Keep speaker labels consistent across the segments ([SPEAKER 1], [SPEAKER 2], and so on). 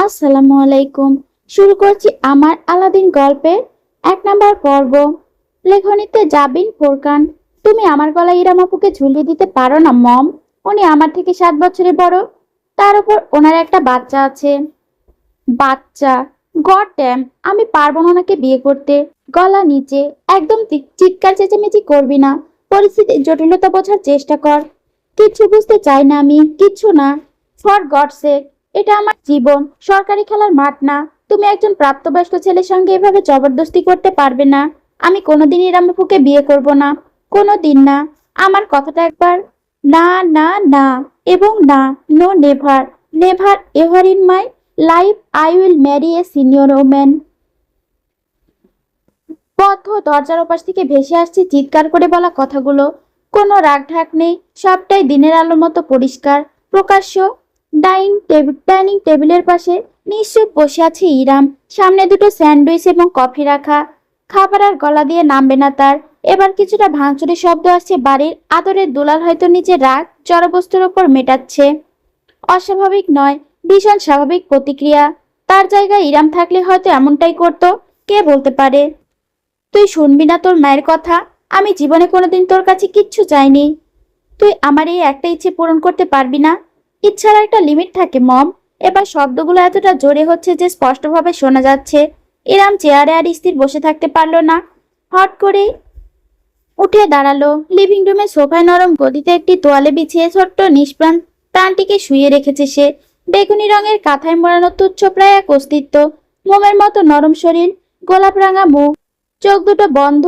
[SPEAKER 1] আসসালামু আলাইকুম। শুরু করছি আমার আলাদিন গল্পের ১ নম্বর পর্ব। লেখনীতে জাবিন ফোরকান। তুমি আমার গলায় ইরাম আপুকে ঝুলিয়ে দিতে পারো না মম? উনি আমার থেকে ৭ বছরের বড়। তার উপর ওনার একটা বাচ্চা আছে। বাচ্চা? গড ড্যাম, আমি পারবো না ওনাকে বিয়ে করতে। গলা নিচে, একদম চিৎকার চেঁচামেচি করবি না। পরিস্থিতির জটিলতা বোঝার চেষ্টা কর। কিচ্ছু বুঝতে চাই না আমি, কিচ্ছু না। ফর গড সেক, এটা আমার জীবন, সরকারি খেলার মাঠ না। তুমি একজন প্রাপ্তবয়স্ক ছেলের সঙ্গে এভাবে জবরদস্তি করতে পারবে না। আমি কোনোদিন ইরাম আপুকে বিয়ে করব না, কোনোদিন না। আমার কথাটা একবার। না না না, এবং না। No, never, never ever in my life I will marry a senior woman. বদ্ধ দরজার ওপাশ থেকে ভেসে আসছে চিৎকার করে বলা কথাগুলো। কোনো রাগঢাক নেই, সবটাই দিনের আলোর মতো পরিষ্কার প্রকাশ্য। ডাইনিং টেবিলের পাশে নিশ্চুপ বসে আছে ইরাম। সামনে দুটো স্যান্ডউইচ এবং কফি রাখা। খাবার আর গলা দিয়ে নামবে না তার। এবার কিছুটা ভাঙচুরের শব্দ আসছে বাড়ির। আদরের দুলাল হয়তো নিজের রাগ জড়বস্তুর ওপর মেটাচ্ছে। অস্বাভাবিক নয়, ভীষণ স্বাভাবিক প্রতিক্রিয়া। তার জায়গায় ইরাম থাকলে হয়তো এমনটাই করতো। কে বলতে পারে? তুই শুনবি না তোর মায়ের কথা? আমি জীবনে কোনোদিন তোর কাছে কিচ্ছু চাইনি। তুই আমার এই একটা ইচ্ছে পূরণ করতে পারবি না? ইচ্ছার একটা লিমিট থাকে মম। এবার শব্দগুলো এতটা জোরে হচ্ছে যে স্পষ্টভাবে শোনা যাচ্ছে। ইরাম চেয়ারে আর স্থির বসে থাকতে পারলো না। হট করে উঠে দাঁড়ালো। লিভিং রুমে সোফায় নরম গদিতে একটি তোয়ালে বিছিয়ে ছোট্ট নিষ্প্রাণ প্রাণটিকে শুয়ে রেখেছে সে। বেগুনি রঙের কাঁথায় মোড়ানো তুচ্ছ প্রায় এক অস্তিত্ব। মোমের মতো নরম শরীর, গোলাপ রাঙা মুখ, চোখ দুটো বন্ধ।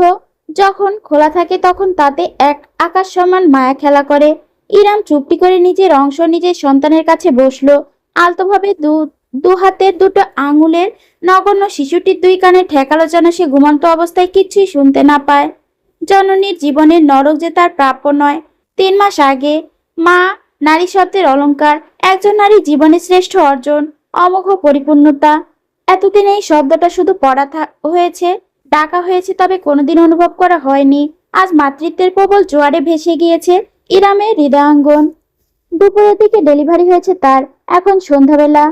[SPEAKER 1] যখন খোলা থাকে তখন তাতে এক আকাশ সমান মায়া খেলা করে। ইরাম চুপটি করে নিজের অংশ নিজের সন্তানের কাছে বসলো। আলতোভাবে দু হাতের দুটো আঙুলের নগণ্য শিশুটির দুই কানে ঠেকালো যেন সে ঘুমন্ত অবস্থায় কিচ্ছুই শুনতে না পায়। জননীর জীবনের নরক যে তার প্রাপ্য নয়। ৩ মাস আগে মা, নারী শব্দের অলংকার, একজন নারীর জীবনের শ্রেষ্ঠ অর্জন, অমোঘ পরিপূর্ণতা। এতদিন এই শব্দটা শুধু পড়া হয়েছে, ডাকা হয়েছে, তবে কোনোদিন অনুভব করা হয়নি। আজ মাতৃত্বের প্রবল জোয়ারে ভেসে গিয়েছে ইরামের হৃদয়াঙ্গন। দুপুরের দিকে ডেলিভারি হয়েছে তার। এখন সন্ধ্যাবেলা।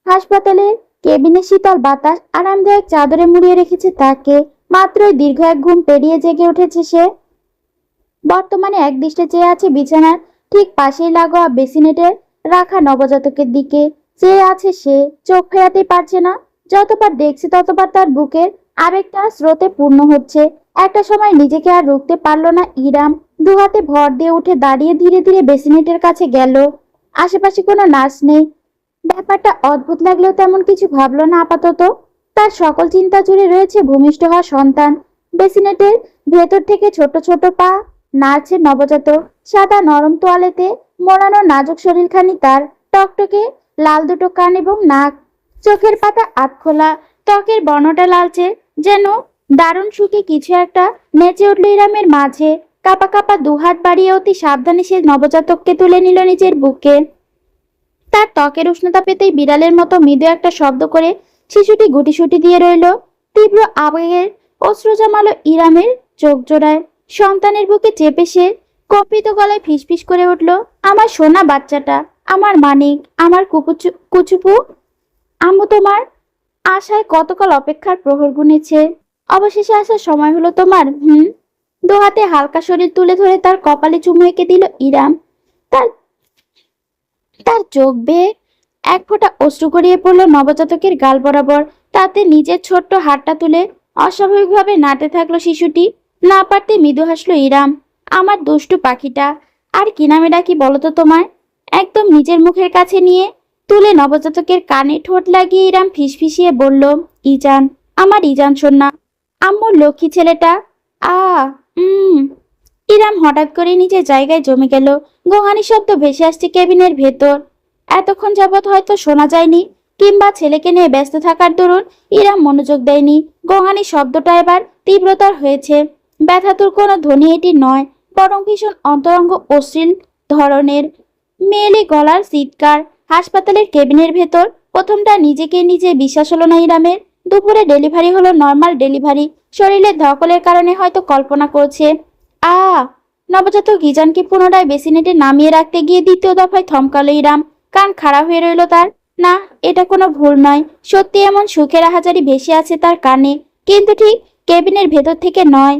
[SPEAKER 1] হাসপাতালের কেবিনে শীতল বাতাস আরামদায়ক চাদরে মুড়িয়ে রেখেছে তাকে। মাত্রই দীর্ঘ এক ঘুম পেরিয়ে জেগে উঠেছে সে। বর্তমানে একদৃষ্টে চেয়ে আছে বিছানার ঠিক পাশেই লাগোয়া বেসিনেটে রাখা নবজাতকের দিকে। চেয়ে আছে সে, চোখ ফেরাতেই পারছে না। যতবার দেখছে ততবার তার বুকের আবেগটা স্রোতে পূর্ণ হচ্ছে। একটা সময় নিজেকে আর রুখতে পারলো না ইরাম। দুহাতে ভর দিয়ে উঠে দাঁড়িয়ে ধীরে ধীরে বেসিনেটের কাছে গেল। আশেপাশে কোনো নার্স নেই। ব্যাপারটা অদ্ভুত লাগলেও তেমন কিছু ভাবলো না আপাতত। তার সকল চিন্তা জুড়ে রয়েছে ভূমিষ্ঠ হওয়া সন্তান। বেসিনেটের ভেতর থেকে ছোট ছোট পা নাড়ছে নবজাতক। সাদা নরম তোয়ালেতে মোড়ানো নাজুক শরীরখানি তার। টকটকে লাল দুটো কান এবং নাক। চোখের পাতা আধখোলা। ত্বকের বর্ণটা লালচে, যেন দারুণ সুখে কিছু একটা নেচে উঠল ইরামের মাঝে। কাপা কাপা দুহাত বাড়িয়ে অতি সাবধানে সে নবজাতককে তুলে নিল নিজের বুকে। তার ত্বকের উষ্ণতা পেতেই বিড়ালের মতো মৃদু একটা শব্দ করে শিশুটি গুটিসুটি দিয়ে রইল। তীব্র আবেগের অশ্রু জমালো ইরামের চোখ জোড়ায়। সন্তানের বুকে চেপে সে কম্পিত গলায় ফিসফিস করে উঠল, আমার সোনা বাচ্চাটা, আমার মানিক, আমার কুচুপু। আম্মু তোমার আশায় কতকাল অপেক্ষার প্রহর গুনেছে। অবশেষে আসার সময় হলো তোমার। দু হাতে হালকা শরীর তুলে ধরে তার কপালে চুমু এঁকে দিল ইরাম। তার তার চোখ বেয়ে এক ফোঁটা অশ্রু গড়িয়ে পড়ল নবজাতকের গাল বরাবর। তাতে নিজের ছোট্ট হাতটা তুলে অস্বাভাবিকভাবে নাড়তে থাকলো শিশুটি। না পারতে মৃদু হাসলো ইরাম। আমার দুষ্টু পাখিটা। আর কি নামে ডাকি বলতো তোমায়? একদম নিজের মুখের কাছে নিয়ে তুলে নবজাতকের কানে ঠোঁট লাগিয়ে ইরাম ফিসফিসিয়ে বলল, ইজান, আমার ইজান সোনা, আম্মুর লক্ষ্মী ছেলেটা। আ ইরাম হঠাৎ করে নিজের জায়গায় জমে গেল। গোঙানি শব্দ ভেসে আসছে কেবিনের ভেতর। এতক্ষণ যাবৎ হয়তো শোনা যায়নি, কিংবা ছেলেকে নিয়ে ব্যস্ত থাকার দরুন ইরাম মনোযোগ দেয়নি। গোঙানি শব্দটা এবার তীব্রতর হয়েছে। ব্যথাতুর কোনো ধ্বনি এটি নয়, বরং ভীষণ অন্তরঙ্গ অশ্লীল ধরনের মেয়েলি গলার চিৎকার। হাসপাতালের কেবিনের ভেতর প্রথমটা নিজেকে নিজে বিশ্বাস হলো না ইরামের। দুপুরে ডেলিভারি হলো নর্মাল ডেলিভারি। শরীরের ধকলের কারণে হয়তো কল্পনা করছে। নবজাতক ইজানকে পুনরায় বেসিনেটে নামিয়ে রাখতে গিয়ে দ্বিতীয় দফায় থমকালো ইরাম। কান খাড়া হয়ে রইল তার। না, এটা কোনো ভুল নয়। সত্যি এমন সুখের আহাজারি ভেসে আছে তার কানে, কিন্তু ঠিক কেবিনের ভেতর থেকে নয়।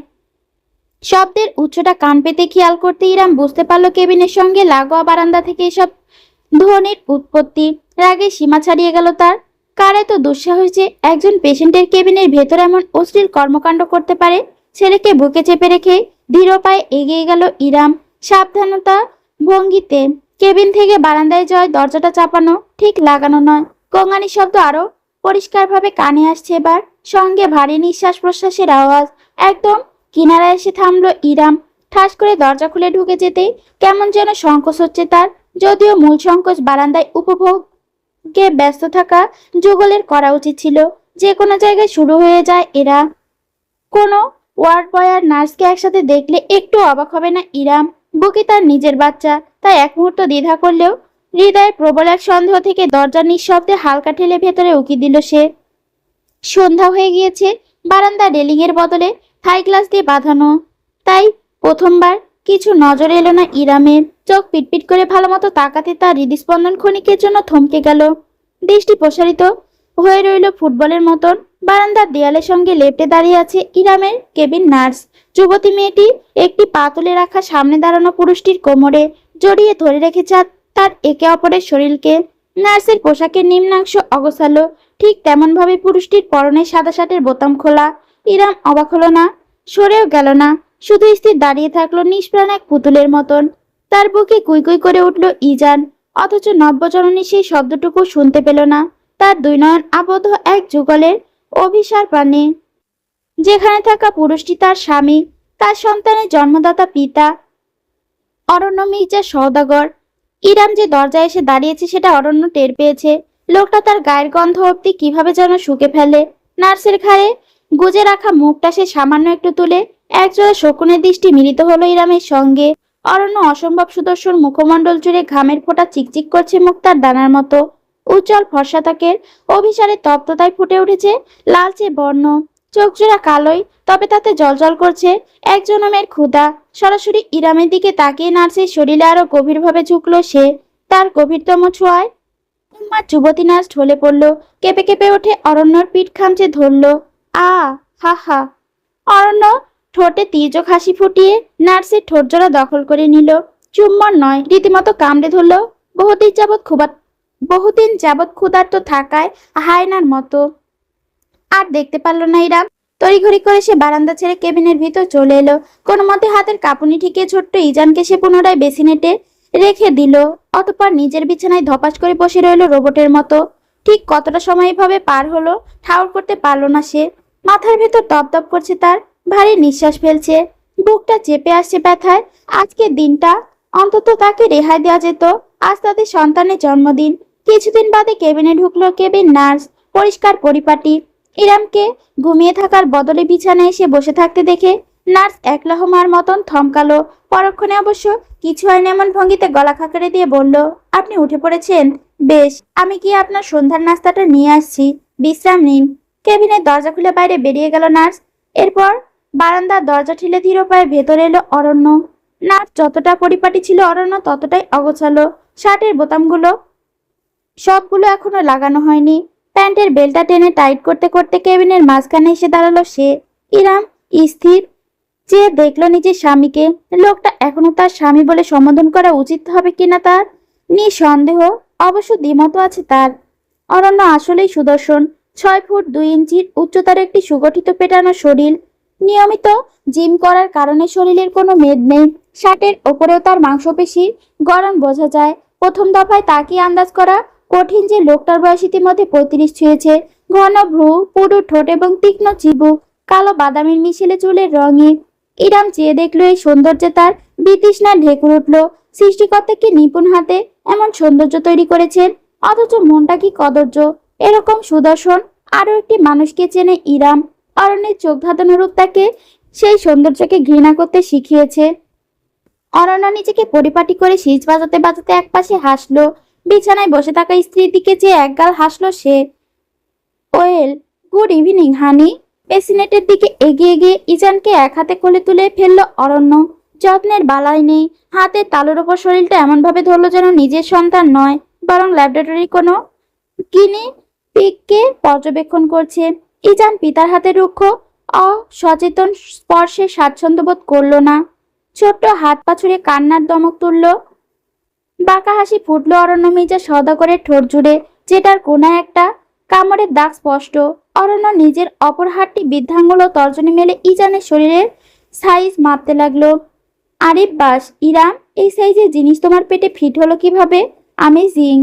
[SPEAKER 1] শব্দের উচ্চটা কান পেতে খেয়াল করতে ইরাম বুঝতে পারল কেবিনের সঙ্গে লাগোয়া বারান্দা থেকে এসব ধ্বনির উৎপত্তি। রাগে সীমা ছাড়িয়ে গেল তার। কার এত দুঃসাহস যে একজন পেশেন্টের কেবিনের ভেতর এমন অশ্লীল কর্মকাণ্ড করতে পারে? ছেলেকে বুকে চেপে রেখে ধীর পায়ে এগিয়ে গেল ইরাম সাবধানতা ভঙ্গিতে। কেবিন থেকে বারান্দায় যাওয়ায় দরজাটা চাপানো, ঠিক লাগানো নয়। গঙ্গানির শব্দ আরো পরিষ্কারভাবে কানে আসছে এবার, সঙ্গে ভারী নিঃশ্বাস প্রশ্বাসের আওয়াজ। একদম কিনারায় এসে থামলো ইরাম। ঠাস করে দরজা খুলে ঢুকে যেতেই কেমন যেন সংকোচ হচ্ছে তার, যদিও মূল সংকোচ বারান্দায় উপভোগে ব্যস্ত থাকা যুগলের করা উচিত ছিল। যে কোনো জায়গায় শুরু হয়ে যায় এরা। কোনো ওয়ার্ড বয় আর নার্সকে একসাথে দেখলে একটু অবাক হবে না ইরাম? বুকে তার নিজের বাচ্চা, তাই এক মুহূর্ত দ্বিধা করলেও হৃদয়ের প্রবল এক সন্দেহ থেকে দরজার নিঃশব্দে হালকা ঠেলে ভেতরে উকি দিল সে। সন্ধ্যা হয়ে গিয়েছে। বারান্দা রেলিং এর বদলে থাই গ্লাস দিয়ে বাঁধানো, তাই প্রথমবার কিছু নজর এলো না ইরামের। চোখ পিটপিট করে ভালো মতো তাকাতে তার হৃদস্পন্দন ক্ষণিকের জন্য থমকে গেল। দৃষ্টি প্রসারিত হয়ে রইল ফুটবলের মতন। বারান্দার দেয়ালের সঙ্গে লেপ্টে দাঁড়িয়ে আছে ইরামের কেবিন নার্স। যুবতী মেয়েটি একটি পা তুলে রাখা সামনে দাঁড়ানো পুরুষটির কোমরে জড়িয়ে ধরে রেখেছে তার একে অপরের শরীরকে। নার্সের পোশাকের নিম্নাংশ অগোছালো, ঠিক তেমন ভাবে পুরুষটির পরনে সাদা শার্টের বোতাম খোলা। ইরাম অবাক হলো না, সরেও গেল না, শুধু স্থির দাঁড়িয়ে থাকলো নিষ্প্রাণ এক পুতুলের মতন। তার বুকে কুই কুই করে উঠল ইজান, অথচ নব্যজননী সেই শব্দটুকু শুনতে পেল না। তার দুই নয়ন আবদ্ধ এক যুগলের অভিসার প্রাণে। যেখানে থাকা পুরুষটি তার স্বামী, তার সন্তানের জন্মদাতা পিতা অরণ্য মির্জা সওদাগর। ইরাম যে দরজায় এসে দাঁড়িয়েছে সেটা অরণ্য টের পেয়েছে। লোকটা তার গায়ের গন্ধ অব্দি কিভাবে যেন শুকে ফেলে। নার্সের ঘাড়ে গুজে রাখা মুখটা সে সামান্য একটু তুলে একজোড়া শকুনের দৃষ্টি মিলিত হলো ইরামের সঙ্গে। অরণ্য অসম্ভব সুদর্শন, মুখমণ্ডল জুড়ে ঘামের ফোঁটা চিকচিক করছে মুক্তার দানার মতো। উজ্জ্বল ফর্সা ত্বকের অভিসারে তপ্ততায় ফুটে উঠেছে লালচে বর্ণ। চোখ জোড়া কালোই, তবে তাতে জলজল করছে এক জনমের ক্ষুধা। সরাসরি ইরামের দিকে তাকিয়ে নার্সের শরীরে আরো গভীরভাবে ঝুঁকলো সে। তার গভীরতম ছোঁয়ায় উম্মার যুবতী নার্স ঢলে পড়ল। কেঁপে কেঁপে ওঠে অরণ্যর পিঠ খামচে ধরল। আ হা হা। অরণ্য ঠোঁটে তীর্যক হাসি ফুটিয়ে নার্সের ঠোঁটজোড়া দখল করে নিল। চুম্বন নয়, রীতিমতো কামড়ে ধরল। বহুদিন যাবৎ ক্ষুধার্ত থাকায় হায়নার মতো। আর দেখতে পারল না ইরাম। তড়িঘড়ি করে সে বারান্দা ছেড়ে কেবিনের ভিতর চলে এলো। কোনো মতে হাতের কাঁপুনি ঠিকিয়ে ছোট্ট ইজানকে সে পুনরায় বেসিনেটে রেখে দিল। অতঃপর নিজের বিছানায় ধপাস করে বসে রইল রোবটের মতো। ঠিক কতটা সময় এভাবে পার হলো ঠাউর করতে পারল না সে। মাথার ভেতর দপদপ করছে তার, ভারী নিঃশ্বাস ফেলছে, বুকটা চেপে আসছে ব্যথায়। আজকের দিনটা অন্তত তাকে রেহাই দেওয়া যেত। আজ তাদের সন্তানের জন্মদিন। কিছুদিন বাদে কেবিনে ঢুকলো কেবিন নার্স, পরিষ্কার পরিপাটি। ইরামকে ঘুমিয়ে থাকার বদলে বিছানায় এসে বসে থাকতে দেখে নার্স একলহমার মতন থমকালো। পরক্ষণে অবশ্য কিছু হয়নি এমন ভঙ্গিতে গলা খাকারে দিয়ে বলল, আপনি উঠে পড়েছেন? বেশ, আমি গিয়ে আপনার সন্ধ্যার নাস্তাটা নিয়ে আসছি, বিশ্রাম নিন। কেবিনের দরজা খুলে বাইরে বেরিয়ে গেল নার্স। এরপর বারান্দার দরজা ঠেলে ধীর পায়ে ভেতরে এলো অরণ্য। নার্স যতটা পরিপাটি ছিল অরণ্য ততটাই অগোছালো। শার্টের বোতামগুলো সবগুলো এখনো লাগানো হয়নি। প্যান্টের বেলটা টেনে টাইট করতে করতে কেবিনের মাঝখানে এসে দাঁড়ালো সে। ইরাম স্থির চেয়ে দেখলো নিজের স্বামীকে। লোকটা এখনো তার স্বামী বলে সম্বোধন করা উচিত হবে কিনা তার নিঃসন্দেহ অবশ্য দ্বিমত আছে তার। অরণ্য আসলেই সুদর্শন। 6 ফুট 2 ইঞ্চির উচ্চতার একটি সুগঠিত পেটানো শরীর। নিয়মিত জিম করার কারণে শরীরের কোনো মেদ নেই। শার্টের ওপরেও তার মাংসপেশির গড়ন বোঝা যায়। প্রথম দফায় তাকিয়ে আন্দাজ করা কঠিন যে লোকটার বয়স ইতিমধ্যে 35 ছুঁয়েছে। ঘন ভ্রু, পুরু ঠোঁট এবং তীক্ষ্ণ চিবুক, কালো বাদামির মিশেলে চুলের রঙে। ইরাম চেয়ে দেখলো এই সৌন্দর্যে তার বিতৃষ্ণা ঢেকুর উঠল। সৃষ্টিকর্তা কি নিপুণ হাতে এমন সৌন্দর্য তৈরি করেছেন, অথচ মনটা কি কদর্য। এরকম সুদর্শন আরো একটি মানুষকে চেনে ইরাম। অরণ্যের চোখ ধাঁধানো রূপ তাকে সেই সৌন্দর্যকে ঘৃণা করতে শিখিয়েছে। অরণ্য নিজেকে পরিপাটি করে শীষ বাজাতে বাজাতে একপাশে হাসলো। বিছানায় বসে থাকা স্ত্রীর দিকে চেয়ে একগাল হাসলো সে। ওয়েল, গুড ইভিনিং হানি। বেসিনেটের দিকে এগিয়ে গিয়ে ইজানকে এক হাতে কোলে তুলে ফেললো অরণ্য। যত্নের বালাই নেই। হাতের তালুর ওপর শরীরটা এমন ভাবে ধরলো যেন নিজের সন্তান নয়, বরং ল্যাবরেটরি কোনো কিনে পিককে পর্যবেক্ষণ করছে। ইজান পিতার হাতে রুক্ষ অসচেতন স্পর্শে স্বাচ্ছন্দ্য বোধ করল না। ছোট্ট হাত পা ছুড়ে কান্নার দমক তুলল। বাঁকা হাসি ফুটলো অরণ্য মির্জা সওদাগরের ঠোঁট জুড়ে, যেটার কোনায় একটা কামড়ের দাগ স্পষ্ট। অরণ্য নিজের অপর হাতটি বৃদ্ধাঙ্গুল ও তর্জনী মেলে ইজানের শরীরের সাইজ মাপতে লাগলো। আরে বাস ইরাম, এই সাইজের জিনিস তোমার পেটে ফিট হলো কিভাবে? আমেজিং।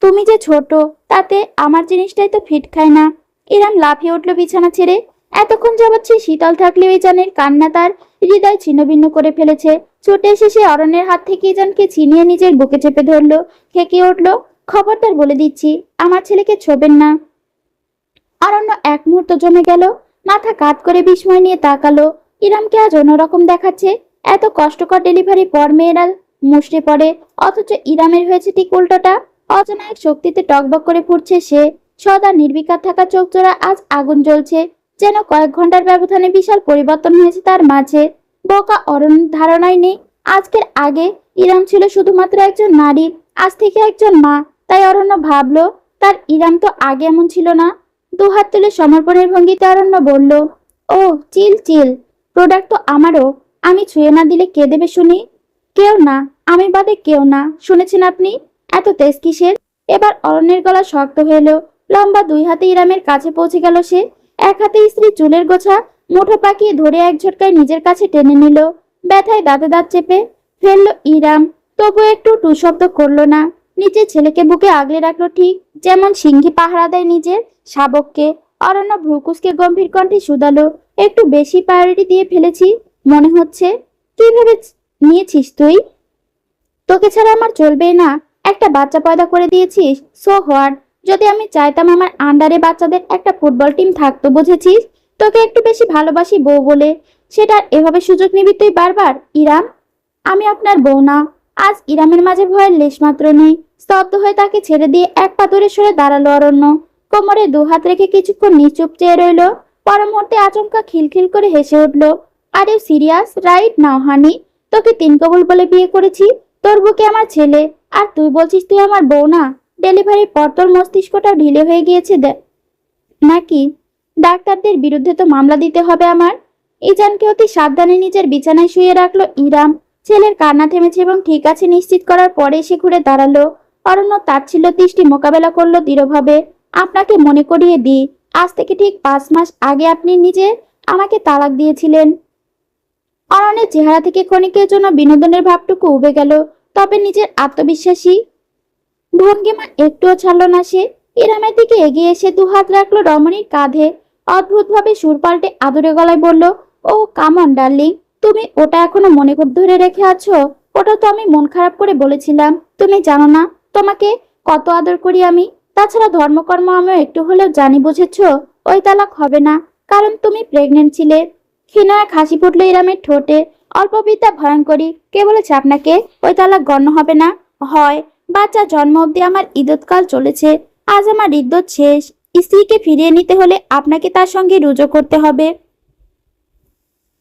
[SPEAKER 1] তুমি যে ছোট, তাতে আমার জিনিসটাই তো ফিট খায় না। ইরাম লাফিয়ে উঠল বিছানা ছেড়ে। এতক্ষণ যাবৎ সে শীতল থাকলেও ইজানের কান্না তার হৃদয় ছিন্নভিন্ন করে ফেলেছে। ছুটে এসে সে অরণ্যের হাত থেকে ইজানকে ছিনিয়ে নিজের বুকে চেপে ধরলো। খেকিয়ে উঠল, খবরদার বলে দিচ্ছি, আমার ছেলেকে ছোবেন না। অরণ্য এক মুহূর্ত জমে গেল, মাথা কাত করে বিস্ময় নিয়ে তাকালো। ইরামকে আজ অন্যরকম দেখাচ্ছে। এত কষ্টকর ডেলিভারি পর মেয়েরা মুষড়ে পড়ে, অথচ ইরামের হয়েছে ঠিক উল্টোটা। অজানা এক শক্তিতে টকবক করে ফুটছে সে। সদা নির্বিকার থাকা চোখ জোড়া আজ আগুন জ্বলছে, যেন কয়েক ঘন্টার ব্যবধানে বিশাল পরিবর্তন হয়েছে তার মাঝে। বোকা অরণ্য ধারণাই নেই আজকের আগে ইরাম ছিল শুধুমাত্র একজন নারী, আজ থেকে একজন মা। তাই অরণ্য ভাবলো, তার ইরাম তো আগে এমন ছিল না। দুহাত তুলে সমর্পণের ভঙ্গিতে অরণ্য বলল, ও চিল চিল, প্রোডাক্ট তো আমারও। আমি ছুঁয়ে না দিলে কে দেবে শুনি? কেউ না, আমি বাদে কেউ না। শুনেছেন আপনি? এত তেজ কিসের? এবার অরণ্যের গলা শক্ত হয়ে এলো। লম্বা দুই হাতে ইরামের কাছে পৌঁছে গেল সে। এক হাতে স্ত্রী চুলের গোছা মুঠো পাকিয়ে ধরে এক ঝটকায় নিজের কাছে টেনে নিল। ব্যথায় দাঁতে দাঁত চেপে ফেললো ইরাম, তবু একটু টু শব্দ করলো না। নিজের ছেলেকে বুকে আগলে রাখলো, ঠিক যেমন সিংহী পাহারা দেয় নিজের শাবককে। অরণ্য ভ্রুকুসকে গম্ভীর কণ্ঠে শুধালো, একটু বেশি প্রায়োরিটি দিয়ে ফেলেছি মনে হচ্ছে। কি ভেবে নিয়েছিস তুই? তোকে ছাড়া আমার চলবেই না? একটা বাচ্চা পয়দা করে দিয়েছিস, সো হোয়াট? যদি আমি চাইতাম আমার আন্ডারে বাচ্চাদের একটা ফুটবল টিম থাকতো, বুঝেছিস? তোকে একটু বেশি ভালোবাসি বউ বলে সেটার এভাবে সুযোগ নিবি তুই বারবার? ইরাম, আমি আপনার বউ না। আজ ইরামের মাঝে ভয়ের লেশমাত্র নেই। স্তব্ধ হয়ে তাকে ছেড়ে দিয়ে এক পা দূরে সরে দাঁড়ালো অরণ্য। কোমরে দুহাত রেখে কিছুক্ষণ নিচুপ চেয়ে রইল। পর মুহূর্তে আচমকা খিলখিল করে হেসে উঠল। Are you serious right now honey? তোকে তিন কবুল বলে বিয়ে করেছি, তোর বুকে আমার ছেলে, আর তুই বলছিস তুই আমার বউ না? ডেলিভারির পর তোর মস্তিষ্কটা ঢিলে হয়ে গিয়েছে নাকি? ডাক্তারদের বিরুদ্ধে তো মামলা দিতে হবে আমার। ইজানকে অতি সাবধানে নিজের বিছানায় শুয়ে রাখলো ইরাম। ছেলের কান্না থেমেছে এবং ঠিক আছে নিশ্চিত করার পরে সে ঘুরে দাঁড়ালো। অরণ্য তাচ্ছিল্য দৃষ্টি মোকাবেলা করলো দৃঢ়ভাবে। আপনাকে মনে করিয়ে দিই, আজ থেকে ঠিক 5 মাস আগে আপনি নিজে আমাকে তালাক দিয়েছিলেন। অরণ্যের চেহারা থেকে ক্ষণিকের জন্য বিনোদনের ভাবটুকু উবে গেল, তবে নিজের আত্মবিশ্বাসী ভঙ্গিমা একটুও ছাড়ল না সে। ইরামের দিকে এগিয়ে এসে দুহাত রাখলো রমণীর কাঁধে। অদ্ভুতভাবে সুর পাল্টে আদুরে গলায় বলল, ও কামন ডার্লিং, তুমি ওটা এখনো মনে ধরে রেখে আছো? ওটা তো আমি মন খারাপ করে বলেছিলাম। তুমি জানো না তোমাকে কত আদর করি আমি। তাছাড়া ধর্মকর্ম আমিও একটু হলেও জানি, বুঝেছ? ওই তালাক হবে না, কারণ তুমি প্রেগনেন্ট ছিলে। ক্ষীণ এক হাসি ফুটলো ইরামের ঠোঁটে। অল্প বিদ্যা ভয়ঙ্করী। কে বলেছে আপনাকে ওই তালাক গণ্য হবে না? হয়। বাচ্চা জন্ম অবধি আমার ইদ্যৎকাল চলেছে। আজ আমার ইদ্যৎ শেষ। স্ত্রীকে ফিরিয়ে নিতে হলে আপনাকে তার সঙ্গে রুজু করতে হবে।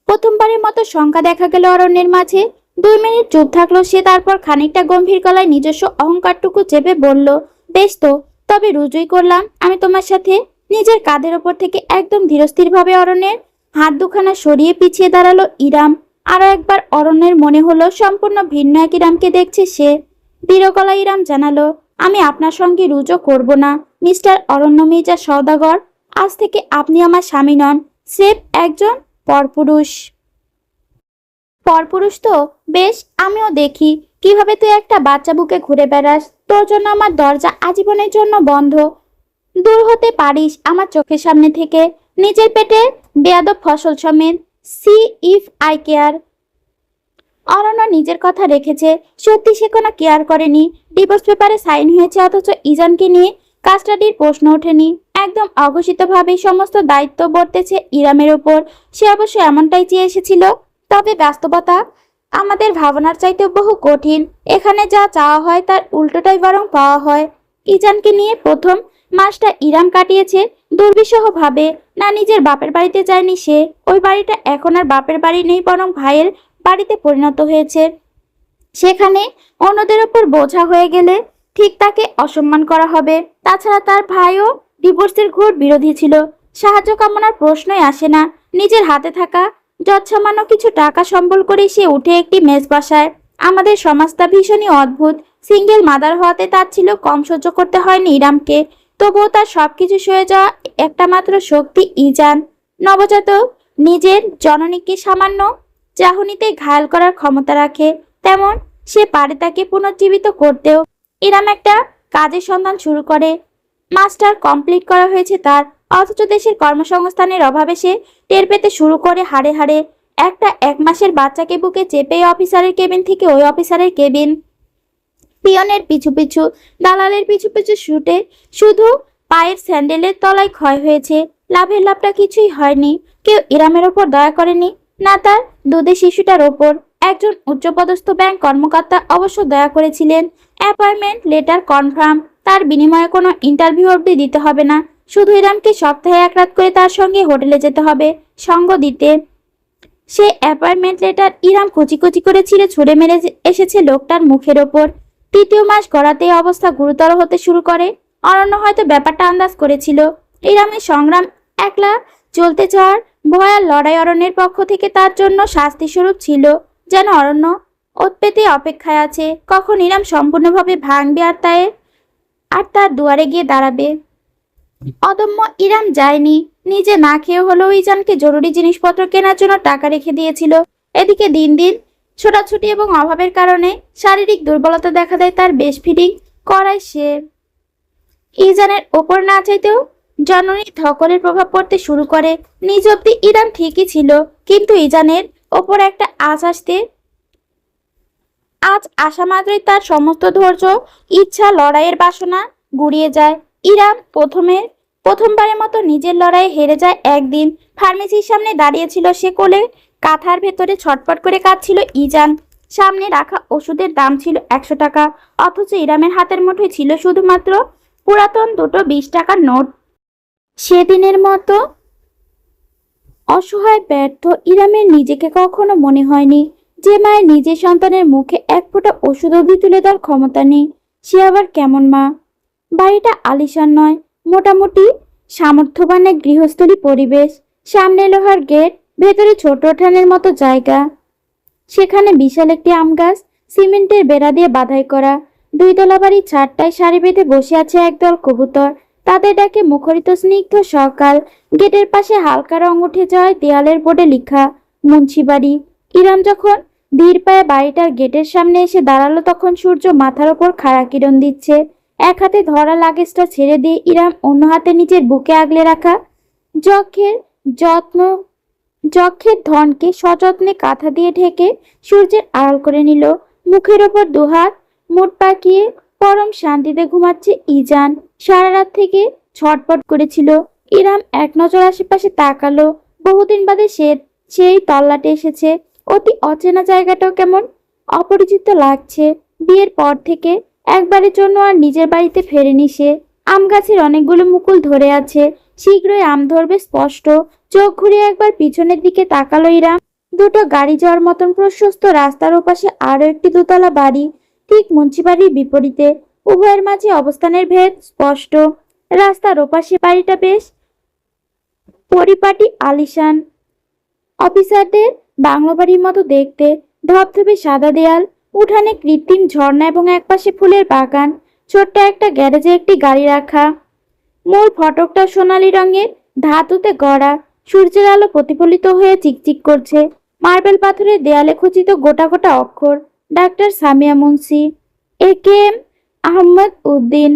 [SPEAKER 1] প্রথমবারের মতো শঙ্কা দেখা গেল অরণ্যের মাঝে। 2 মিনিট চুপ থাকলো সে, তারপর খানিকটা গম্ভীর গলায় নিজস্ব অহংকারটুকু চেপে বলল, বেশ তো, তবে রুজুই করলাম আমি তোমার সাথে। নিজের কাঁধের ওপর থেকে একদম ধীরস্থির ভাবে অরণ্যের হাত দুখানা সরিয়ে পিছিয়ে দাঁড়ালো ইরাম। আরো একবার অরণ্যের মনে হলো সম্পূর্ণ ভিন্ন এক ইরামকে দেখছে সে। দৃঢ় গলায় ইরাম জানালো, আমি আপনার সঙ্গে রুজু করব না মিস্টার অরণ্য মির্জা সওদাগর। আজ থেকে আপনি আমার স্বামী নন, স্রেফ একজন পরপুরুষ। পরপুরুষ তো বেশ, আমিও দেখি কিভাবে তুই একটা বাচ্চা বুকে ঘুরে বেড়াস। তোর জন্য আমার দরজা আজীবনের জন্য বন্ধ। দূর হতে পারিস আমার চোখের সামনে থেকে, নিজের পেটে বেয়াদব ফসল সমেত। See if I care. Aranya নিজের কথা রেখেছে। সত্যি সে কোনো কেয়ার করেনি। ডিভোর্স পেপারে সাইন হয়েছে, অথচ ইজানকে নিয়ে কাস্টাডির প্রশ্ন ওঠেনি। একদম অঘোষিতভাবেই সমস্ত দায়িত্ব বর্তেছে ইরামের ওপর। সে অবশ্য এমনটাই চেয়ে এসেছিল, তবে বাস্তবতা আমাদের ভাবনার চাইতে বহু কঠিন। এখানে যা চাওয়া হয় তার উল্টোটাই বরং পাওয়া হয়। ইজানকে নিয়ে প্রথম মাসটা ইরাম কাটিয়েছে দুর্বিষহ ভাবে। না নিজের বাপের বাড়িতে যায়নি সে, ওই বাড়িটা এখন আর বাপের বাড়ি নেই, বরং ভাইয়ের বাড়িতে পরিণত হয়েছে। সেখানে অন্যদের ওপর বোঝা হয়ে গেলে ঠিক তাকে অসম্মান করা হবে। তাছাড়া তার ভাইও ডিভোর্সের ঘোর বিরোধী ছিল। সাহায্য কামনার প্রশ্নই আসে না। নিজের হাতে থাকা যৎসামান্য কিছু টাকা সম্বল করে সে উঠে একটি মেস বাসায়। আমাদের সমাজটা ভীষণই অদ্ভুত। সিঙ্গেল মাদার হওয়াতে তার ছিল কম সহ্য করতে হয়নি ইরামকে। তবুও তার সবকিছু সয়ে যাওয়া একটা মাত্র শক্তি ইজান। নবজাতক নিজের জননীকে সামান্য চাহনিতে ঘায়াল করার ক্ষমতা রাখে, তেমন সে পারে তাকে পুনর্জীবিত করতেও। ইরাম একটা কাজের সন্ধান শুরু করে। মাস্টার কমপ্লিট করা হয়েছে তার, অথচ দেশের কর্মসংস্থানের অভাবে সে টের পেতে শুরু করে হাড়ে হাড়ে। একটা 1 মাসের বাচ্চাকে বুকে চেপে অফিসারের কেবিন থেকে ওই অফিসারের কেবিন, পিয়নের পিছু পিছু, দালালের পিছু পিছু ছুটে শুধু পায়ের স্যান্ডেলের তলায় ক্ষয় হয়েছে। লাভের লাভটা কিছুই হয়নি। কেউ ইরামের ওপর দয়া করেনি, না তার দুধের শিশুটার ওপর। একজন উচ্চপদস্থ ব্যাংক কর্মকর্তা অবশ্য দয়া করেছিলেন। অ্যাপয়েন্টমেন্ট লেটার কনফার্ম, তার বিনিময়ে কোনো ইন্টারভিউ অবধি দিতে হবে না। শুধু ইরামকে সপ্তাহে 1 রাত করে তার সঙ্গে হোটেলে যেতে হবে সঙ্গ দিতে। সে অ্যাপয়েন্টমেন্ট লেটার ইরাম কুচি কুচি করে ছিঁড়ে ছুঁড়ে মেরে এসেছে লোকটার মুখের ওপর। 3য় মাস গড়াতেই অবস্থা গুরুতর হতে শুরু করে। অরণ্য হয়তো ব্যাপারটা আন্দাজ করেছিল। ইরামের সংগ্রাম একলা চলতে চাওয়ার ভয়াল লড়াই অরণ্যের পক্ষ থেকে তার জন্য শাস্তিস্বরূপ ছিল। যেন অরণ্য ওত পেতে অপেক্ষায় আছে, কখন ইরাম সম্পূর্ণভাবে ভাঙবে আর তার দুয়ারে গিয়ে দাঁড়াবে। অদম্য ইরাম যায়নি। নিজে না খেয়ে হলেও ইজানকে জরুরি জিনিসপত্র কেনার জন্য টাকা রেখে দিয়েছিল। এদিকে দিন দিন ছোটাছুটি এবং অভাবের কারণে শারীরিক দুর্বলতা দেখা দেয় তার। বেশ ফিটিং করায় সে ইজানের ওপর না চাইতেও জননী ধকলের প্রভাব পড়তে শুরু করে। নিজ অব্দি ইরাম ঠিকই ছিল, কিন্তু ইজানের ওপর একটা আজ আসা মাত্রই তার সমস্ত ধৈর্য, ইচ্ছা, লড়াইয়ের বাসনা গুড়িয়ে যায়। ইরাম প্রথমবারের মতো নিজের লড়াইয়ে হেরে যায় একদিন। ফার্মেসির সামনে দাঁড়িয়েছিল সে, কোলে কাঁথার ভেতরে ছটফট করে কাঁদছিল ইজান। সামনে রাখা ওষুধের দাম ছিল 100 টাকা, অথচ ইরামের হাতের মুঠোয় ছিল শুধুমাত্র পুরাতন দুটো 20 টাকার নোট। সেদিনের মতো অসহায় ব্যর্থ ইরামের নিজেকে কখনো মনে হয়নি যে মায়ের নিজের সন্তানের মুখে 1 ফোঁটা ওষুধ অবধি তুলে দেওয়ার ক্ষমতা নেই। সে আবার কেমন মা? বাড়িটা আলিশান নয়, মোটামুটি সামর্থ্যবান এক গৃহস্থলী পরিবেশ। সামনে লোহার গেট, ভেতরে ছোট উঠানের মতো জায়গা। সেখানে বিশাল একটি আম গাছ, সিমেন্টের বেড়া দিয়ে বাধাই করা। 2 তলা বাড়ির ছাদটায় সারি বেঁধে বসে আছে একদল কবুতর। তাদের ডাকে মুখরিত স্নিগ্ধ সকাল। গেটের পাশে হালকা রং উঠে যাওয়ায় দেয়ালের বোর্ডে লেখা মুন্সিবাড়ি। ইরাম যখন ধীর পায়ে বাড়িটার গেটের সামনে এসে দাঁড়ালো, তখন সূর্য মাথার ওপর খাড়া কিরণ দিচ্ছে। এক হাতে ধরা লাগেজটা ছেড়ে দিয়ে ইরাম অন্য হাতে নিজের বুকে আগলে রাখা যক্ষের ধনকে সযত্নে কাঁথা দিয়ে ঢেকে সূর্যের আড়াল করে নিল। মুখের ওপর 2 হাত মুঠ পাকিয়ে পরম শান্তিতে ঘুমাচ্ছে ইজান। সারা রাত থেকে ছটপট করেছিল। ইরাম এক নজর আশেপাশে তাকালো। বহুদিন বাদে সেই তল্লাটে এসেছে। অতি অচেনা জায়গাটাও কেমন অপরিচিত লাগছে। বিয়ের পর থেকে একবারের জন্য আর নিজের বাড়িতে ফেরেনি সে। আম গাছের অনেকগুলো মুকুল ধরে আছে, শীঘ্রই আম ধরবে স্পষ্ট। চোখ ঘুরিয়ে একবার পিছনের দিকে তাকালো ইরাম। 2টো গাড়ি যাওয়ার মতন প্রশস্ত রাস্তার ওপাশে আরো একটি 2 তলা বাড়ি, ঠিক মুন্সিবাড়ির বিপরীতে। উভয়ের মাঝে অবস্থানের ভেদ স্পষ্ট। রাস্তার ওপাশে বাড়িটা বেশ পরিপাটি, আলিশান, অফিসারদের বাংলো বাড়ির মতো দেখতে। ধবধবে সাদা দেয়াল, উঠানে কৃত্রিম ঝর্ণা এবং একপাশে ফুলের বাগান। ছোট্ট একটা গ্যারেজে একটি গাড়ি রাখা। মূল ফটকটা সোনালী রঙের ধাতুতে গড়া। সূর্যের আলো প্রতিফলিত হয়ে চিকচিক করছে। মার্বেল পাথরের দেয়ালে খচিত গোটা গোটা অক্ষর, ডাক্তার সামিয়া মুন্সি, একেএম আহমদ উদ্দিন।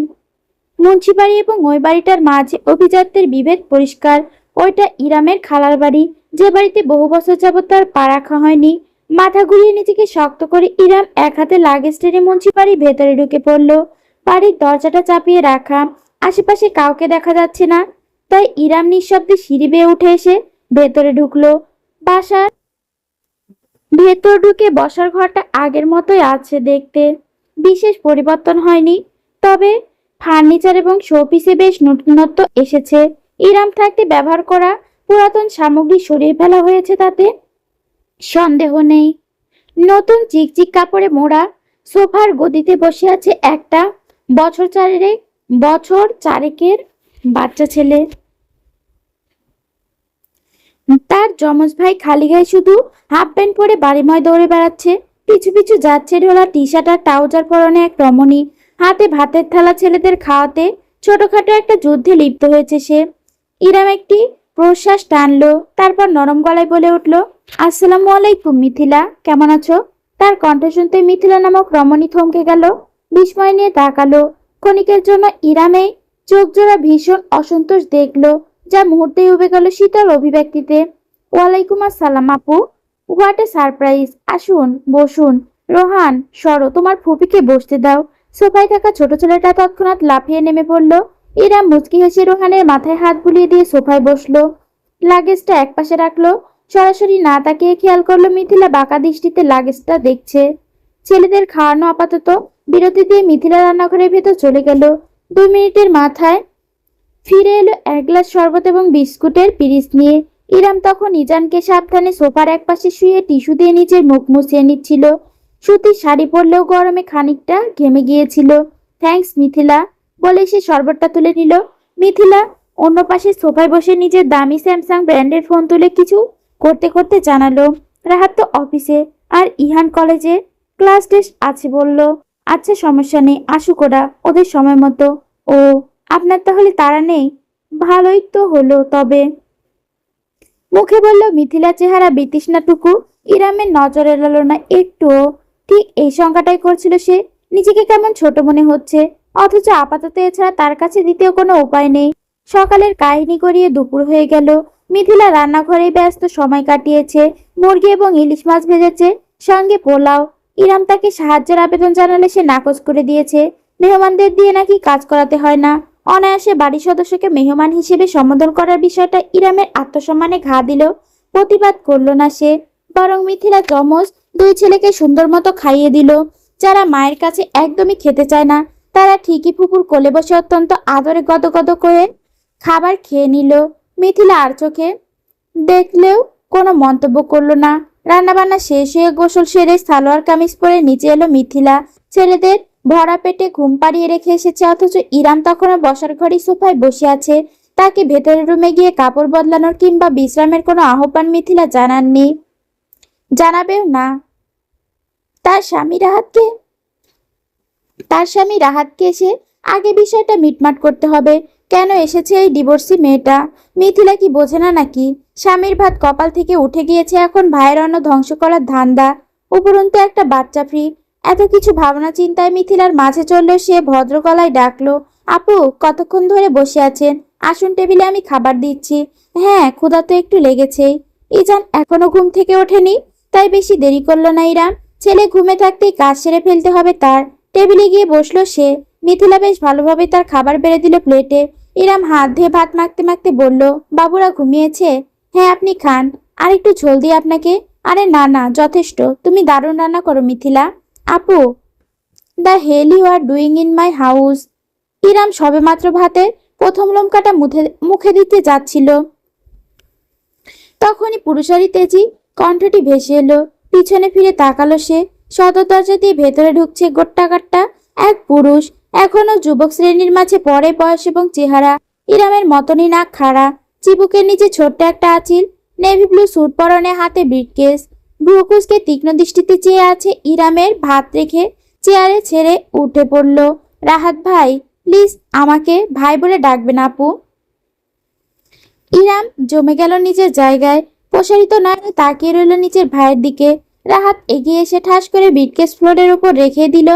[SPEAKER 1] মুন্সিবাড়ি এবং ওই বাড়িটার মাঝে অভিজাত্যের বিভেদ পরিষ্কার। ওইটা ইরামের খালার বাড়ি, যে বাড়িতে বহু বছর যাবত তার পা রাখা হয়নি। মাথা ঘুরিয়ে নিজেকে শক্ত করে ইরাম এক হাতে লাগেজ টেনে মুন্সিবাড়ির ভেতরে ঢুকে পড়ল। বাড়ির দরজাটা চাপিয়ে রাখা, আশেপাশে কাউকে দেখা যাচ্ছে না। তাই ইরাম নিঃশব্দে সিঁড়ি বেয়ে উঠে এসে ভেতরে ঢুকলো। বাসার ভেতর ঢুকে বসার ঘরটা আগের মতোই আছে দেখতে, বিশেষ পরিবর্তন হয়নি। তবে ফার্নিচার এবং শোপিসে বেশ নতুনত্ব এসেছে। ইরাম থাকতে ব্যবহার করা পুরাতন সামগ্রী সরিয়ে ফেলা হয়েছে, তাতে সন্দেহ নেই। নতুন চিকচিক কাপড়ে মোড়া সোফার গদিতে বসে আছে একটা বছর চারেকের বাচ্চা ছেলে। তার যমজ ভাই খালি গায়ে শুধু হাফ প্যান্ট পরে বাড়িময় দৌড়ে বেড়াচ্ছে। পিছু পিছু যাচ্ছে ঢোলা টি শার্ট আর ট্রাউজার পরনে এক রমণী, হাতে ভাতের থালা ছেলেদের খাওয়াতে। ছোটখাটো একটা যুদ্ধে লিপ্ত হয়েছে সে। ইরাম একটি প্রশ্বাস টানলো, তারপর নরম গলায় বলে উঠল, আসসালামু আলাইকুম মিথিলা, কেমন আছো? তার কণ্ঠ শুনতে মিথিলা নামক রমণী থমকে গেল, বিস্ময় নিয়ে তাকালো। ক্ষণিকের জন্য ইরামে চোখ জোড়া ভীষণ অসন্তোষ দেখলো, যা মুহূর্তেই উবে গেল শীতল অভিব্যক্তিতে। ওয়ালাইকুম আসসালাম আপু, হোয়াট এ সারপ্রাইজ, আসুন বসুন। রোহান সরো, তোমার ফুপিকে বসতে দাও। সোফায় থাকা ছোট ছেলেটা তৎক্ষণাৎ লাফিয়ে নেমে পড়ল। ইরাম মুচকি হেসে রোহানের মাথায় হাত বুলিয়ে দিয়ে সোফায় বসলো, লাগেজটা একপাশে রাখলো। সরাসরি না তাকিয়ে খেয়াল করলো মিথিলা বাঁকা দৃষ্টিতে লাগেজটা দেখছে। ছেলেদের খাওয়ানো আপাতত বিরতি দিয়ে মিথিলা রান্নাঘরের ভেতর চলে গেল। 2 মিনিটের মাথায় ফিরে এলো এক গ্লাস শরবত এবং বিস্কুটের পিরিচ নিয়ে। ইরাম তখন ইজানকে সাবধানে সোফার একপাশে শুয়ে টিস্যু দিয়ে নিজের মুখ মুছিয়ে নিচ্ছিল। সুতির শাড়ি পরলেও গরমে খানিকটা ঘেমে গিয়েছিল। থ্যাঙ্কস মিথিলা, বলে সে শরবতটা তুলে নিল। মিথিলা অন্য পাশে সোফায় বসে নিজের দামি স্যামসাং ব্র্যান্ডের ফোন তুলে কিছু করতে করতে জানালো, রাহাত তো অফিসে আর ইহান কলেজে, ক্লাস টেস্ট আছে বলল। আচ্ছা সমস্যা নেই, আসুক ওরা ওদের সময় মতো। ও, আপনার তাহলে তাড়া নেই? ভালোই তো হলো তবে, মুখে বলল মিথিলা, চেহারা বিতৃষ্ণাটুকু ইরামের নজর এড়ালো না একটুও। ঠিক এই শঙ্কাটাই করছিল সে, নিজেকে কেমন ছোট মনে হচ্ছে, অথচ আপাতত এছাড়া তার কাছে দ্বিতীয় কোনো উপায় নেই। সকালের কাহিনী গড়িয়ে দুপুর হয়ে গেল। মিথিলা রান্নাঘরেই ব্যস্ত সময় কাটিয়েছে। মুরগি এবং ইলিশ মাছ ভেজেছে, সঙ্গে পোলাও। ইরাম তাকে সাহায্যের আবেদন জানালে সে নাকচ করে দিয়েছে। মেহমানদের দিয়ে নাকি কাজ করাতে হয় না। অনায়াসে বাড়ির সদস্যকে মেহমান হিসেবে সম্বোধন করার বিষয়টা ইরামের আত্মসম্মানে ঘা দিল। প্রতিবাদ করলো না সে, বরং মিথিলা যমজ 2 ছেলেকে সুন্দর মতো খাইয়ে দিল। যারা মায়ের কাছে একদমই খেতে চায় না, তারা ঠিকই ফুপুর কোলে বসে অত্যন্ত আদরে গদগদ করে খাবার খেয়ে নিল। মিথিলা আর চোখে দেখলেও কোনো মন্তব্য করলো না। রান্নাবান্না শেষ হয়ে গোসল সেরে সালোয়ার কামিজ পরে নিচে এলো মিথিলা। ছেলেদের ভরা পেটে ঘুম পাড়িয়ে রেখে এসেছে, অথচ ইরাম তখনও বসার ঘরেই সোফায় বসে আছে। তাকে ভেতরের রুমে গিয়ে কাপড় বদলানোর কিংবা বিশ্রামের কোনো আহ্বান মিথিলা জানাননি, জানাবেও না। তার স্বামী রাহাতকে এসে আগে বিষয়টা মিটমাট করতে হবে। কেন এসেছে এই ডিভোর্সি মেয়েটা? মিথিলা কি বোঝে না নাকি? স্বামীর ভাত কপাল থেকে উঠে গিয়েছে, এখন ভাইয়ের অন্ন ধ্বংস করার ধান্দা, উপরন্তু একটা বাচ্চা ফ্রি। এত কিছু ভাবনা চিন্তায় মিথিলার মাঝে চললেও সে ভদ্র গলায় ডাকলো, আপু কতক্ষণ ধরে বসে আছেন? আসুন, টেবিলে আমি খাবার দিচ্ছি। হ্যাঁ, ক্ষুধা তো একটু লেগেছেই। ইজান এখনো ঘুম থেকে ওঠেনি, তাই বেশি দেরি করলো না ইরাম। ছেলে ঘুমে থাকতেই কাজ সেরে ফেলতে হবে তার। টেবিলে গিয়ে বসলো সে। মিথিলা বেশ ভালোভাবে তার খাবার বেড়ে দিল প্লেটে। ইরাম হাত ধুয়ে ভাত মাখতে মাখতে বলল, বাবুরা ঘুমিয়েছে? হ্যাঁ, আপনি খান। আর একটু ঝোল দিই আপনাকে? আরে না না, যথেষ্ট। তুমি দারুণ রান্না করো মিথিলা। আপু, the hell you are doing in my house. Iram সবেমাত্র ভাতের প্রথম লোমকাটা মুখে দিতে যাচ্ছিল, তখনই পুরুষালী তেজি কণ্ঠটি ভেসে এলো। পিছনে ফিরে তাকালো সে। সদর দরজা দিয়ে ভেতরে ঢুকছে গোট্টাগাট্টা এক পুরুষ। এখনো যুবক শ্রেণীর মাঝে পরে বয়স এবং চেহারা। ইরামের মতনই নাক খাড়া, চিবুকের নিচে ছোট্ট একটা আঁচিল, নেভি ব্লু স্যুট পরনে, হাতে ব্রিফকেস। ভ্রুকুচকে তীক্ষ্ণ দৃষ্টিতে চেয়ে আছে ইরামের। ভাত রেখে চেয়ারে ছেড়ে উঠে পড়ল। রাহাত ভাই, প্লিজ আমাকে ভাই বলে ডাকবেন আপু। ইরাম জমে গেল নিজের জায়গায়, প্রসারিত নয়নে তাকিয়ে রইল নিজের ভাইয়ের দিকে। রাহাত এগিয়ে এসে ঠাস করে ব্রিফকেস ফ্লোরের উপর রেখে দিল।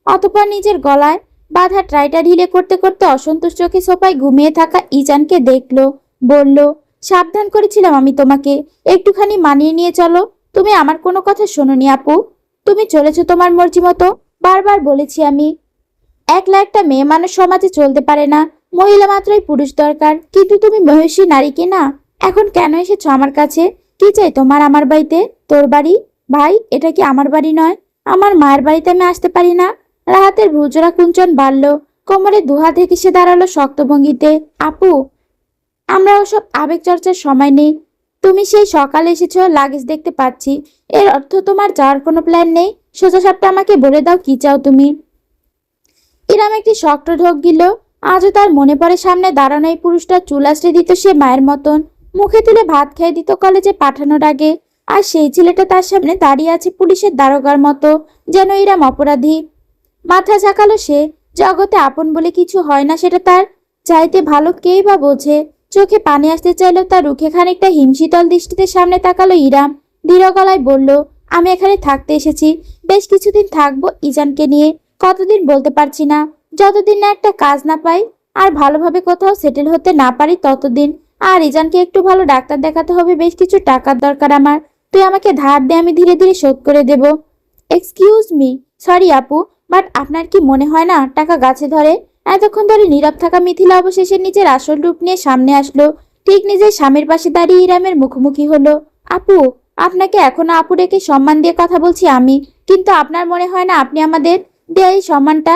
[SPEAKER 1] অতঃপর নিজের গলায় বাঁধা ট্রাইটা ঢিলে করতে করতে অসন্তুষ্ট চোখে সোফায় ঘুমিয়ে থাকা ইজানকে দেখলো। বলল, সাবধান করেছিলাম আমি তোমাকে, একটুখানি মানিয়ে নিয়ে চলো। তুমি আমার কোনো কথা শোনোনি আপু, তুমি চলেছো তোমার মর্জি মতো। বারবার বলেছি আমি, একলা একটা মেয়ে মানুষ সমাজে চলতে পারে না, মহিলা মাত্রই পুরুষ দরকার। কিন্তু তুমি মহিষী নারী কি না? এখন কেন এসেছো আমার কাছে? কি চাই তোমার আমার বাড়িতে? তোর বাড়ি? ভাই, এটা কি আমার বাড়ি নয়? আমার মায়ের বাড়িতে আমি আসতে পারি না? রাহাতের ভ্রুজোড়া কুঞ্চন বাড়ল, কোমরে দুহাত রেখে সে দাঁড়ালো শক্ত ভঙ্গিতে। আপু, আমরা ওসব আবেগ চর্চার সময় নেই। তুমি সেই সকালে এসেছো, লাগেজ দেখতে পাচ্ছি। এর অর্থ তোমার যাওয়ার কোনো প্ল্যান নেই। সোজা সাপটা আমাকে বলে দাও, কি চাও তুমি? ইরাম একটি শক্ত ঢোক গিল। আজও তার মনে পড়ে সামনে দাঁড়ানো এই পুরুষটা চুল আঁচড়ে দিত সে মায়ের মতন, মুখে তুলে ভাত খেয়ে দিত কলেজে পাঠানোর আগে। আর সেই ছেলেটা তার সামনে দাঁড়িয়ে আছে পুলিশের দারোগার মতো, যেন ইরাম অপরাধী। মাথা ঝাঁকালো সে। জগতে আপন বলে কিছু হয় না, সেটা তার চাইতে ভালো কেই বা বোঝে। চোখে পানি আসতে চাইলেও তার রুখে খানিকটা হিমশীতল দৃষ্টিতে সামনে তাকালো ইরাম। দৃঢ় গলায় বলল, আমি এখানে থাকতে এসেছি, বেশ কিছুদিন থাকবো ইজানকে নিয়ে। কতদিন বলতে পারছি না, যতদিন না একটা কাজ না পাই আর ভালোভাবে কোথাও সেটেল হতে না পারি ততদিন। আর ইজানকে একটু ভালো ডাক্তার দেখাতে হবে, বেশ কিছু টাকার দরকার আমার। তুই আমাকে ধার দে, আমি ধীরে ধীরে শোধ করে দেব। এক্সকিউজ মি, সরি আপু, বাট আপনার কি মনে হয় না টাকা গাছে ধরে? এতক্ষণ ধরে নীরব থাকা মিথিলা অবশেষে নিজের আসল রূপ নিয়ে সামনে আসলো। ঠিক নিজের স্বামীর পাশে দাঁড়িয়ে ইরামের মুখোমুখি হলো। আপু, আপনাকে এখনো আপু ডেকে সম্মান দিয়ে কথা বলছি আমি, কিন্তু আপনার মনে হয় না আপনি আমাদের দেয়া এই সম্মানটা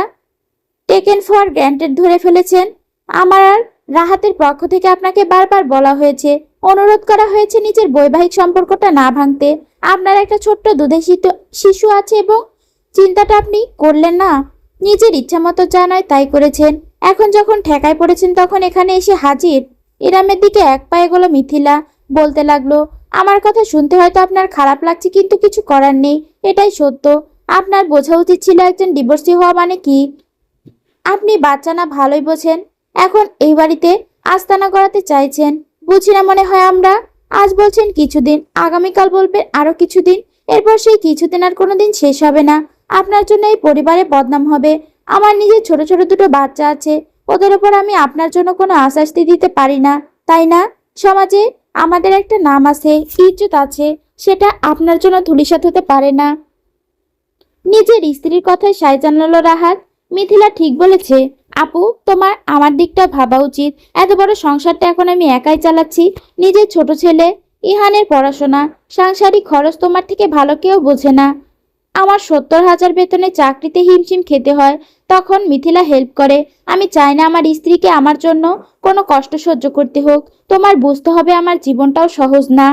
[SPEAKER 1] টেকেন ফর গ্র্যান্টেড ধরে ফেলেছেন? আমার আর রাহাতের পক্ষ থেকে আপনাকে বারবার বলা হয়েছে, অনুরোধ করা হয়েছে নিজের বৈবাহিক সম্পর্কটা না ভাঙতে। আপনার একটা ছোট্ট দুধের শিশু আছে এবং চিন্তাটা আপনি করলেন না। নিজের ইচ্ছা মতো যা নয় তাই করেছেন। এখন যখন ঠেকায় পড়েছেন তখন এখানে এসে হাজির। ইরামের দিকে এক পায়ে গেল মিথিলা, বলতে লাগলো, আমার কথা শুনতে হয়তো আপনার খারাপ লাগছে, কিন্তু কিছু করার নেই, এটাই সত্য। আপনার বোঝা উচিত ছিল একজন ডিভোর্সি হওয়া মানে কি। আপনি বাচ্চা না ভালোই বোঝেন। এখন এই বাড়িতে আস্তানা গড়াতে চাইছেন, বুঝি না মনে হয় আমরা। আজ বলছেন কিছুদিন, আগামীকাল বলবেন আরো কিছুদিন, এরপর সেই কিছুদিন আর কোনোদিন শেষ হবে না। আপনার জন্য এই পরিবারে বদনাম হবে। আমার নিজের ছোট ছোট দুটো বাচ্চা আছে, ওদের ওপর আমি আপনার জন্য কোনো আশাস্তি দিতে পারি না, তাই না? সমাজে আমাদের একটা নাম আছে, ইজ্জত আছে, সেটা আপনার জন্য ধূলিসাৎ হতে পারে না। নিজের স্ত্রীর কথায় সায় জানালো রাহাত। মিথিলা ঠিক বলেছে আপু, তোমার আমার দিকটা ভাবা উচিত। এত বড় সংসারটা এখন আমি একাই চালাচ্ছি। নিজের ছোট ছেলে ইহানের পড়াশোনা, সাংসারিক খরচ তোমার থেকে ভালো কেউ বোঝে না। আমার 70,000 বেতনে চাকরিতে হিমশিম খেতে হয়, তখন মিথিলা হেল্প করে। আমি চাই না আমার স্ত্রীকে আমার জন্য কোনো কষ্ট সহ্য করতে হোক। তোমার বুঝতে হবে আমার জীবনটাও সহজ না।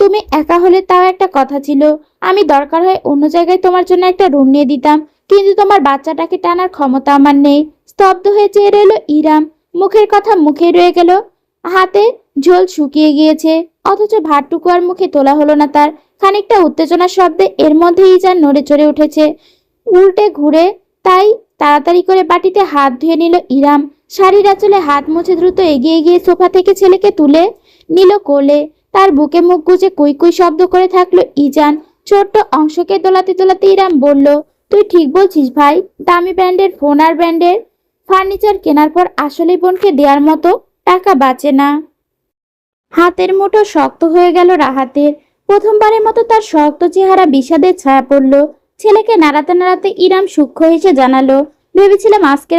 [SPEAKER 1] তুমি একা হলে তাও একটা কথা ছিল, আমি দরকার হয় অন্য জায়গায় তোমার জন্য একটা রুম নিয়ে দিতাম, কিন্তু তোমার বাচ্চাটাকে টানার ক্ষমতা আমার নেই। স্তব্ধ হয়ে চেয়ে রইল ইরাম। মুখের কথা মুখে রয়ে গেল, হাতে ঝোল শুকিয়ে গিয়েছে, অথচ ভাতটুকু আর মুখে তোলা হলো না তার। খানিকটা উত্তেজনার শব্দে এর মধ্যে ইজান নড়ে চড়ে উঠেছে, উল্টে ঘুরে। তাই তাড়াতাড়ি করে বাটিতে হাত ধুয়ে নিল ইরাম। শাড়ির আঁচলে হাত মুছে দ্রুত এগিয়ে গিয়ে সোফা থেকে ছেলেকে তুলে নিল কোলে। তার বুকে মুখ গুজে কুই কুই শব্দ করে থাকলো ইজান। ছোট্ট অংশকে দোলাতে দোলাতে ইরাম বলল, তুই ঠিক বলছিস ভাই, দামি ব্র্যান্ডের ফোন আর ব্র্যান্ডের ফার্নিচার কেনার পর আসলে বোনকে দেওয়ার মতো টাকা বাঁচে না। হাতের মুঠো শক্ত হয়ে গেল রাহাতের। প্রথমবারের মতো তার শক্ত চেহারা বিষাদের ছায়া পড়ল। ছেলেকে নাড়াতে নাড়াতে ইরাম সূক্ষ্ম হেসে জানালো, ভেবেছিলাম আজকে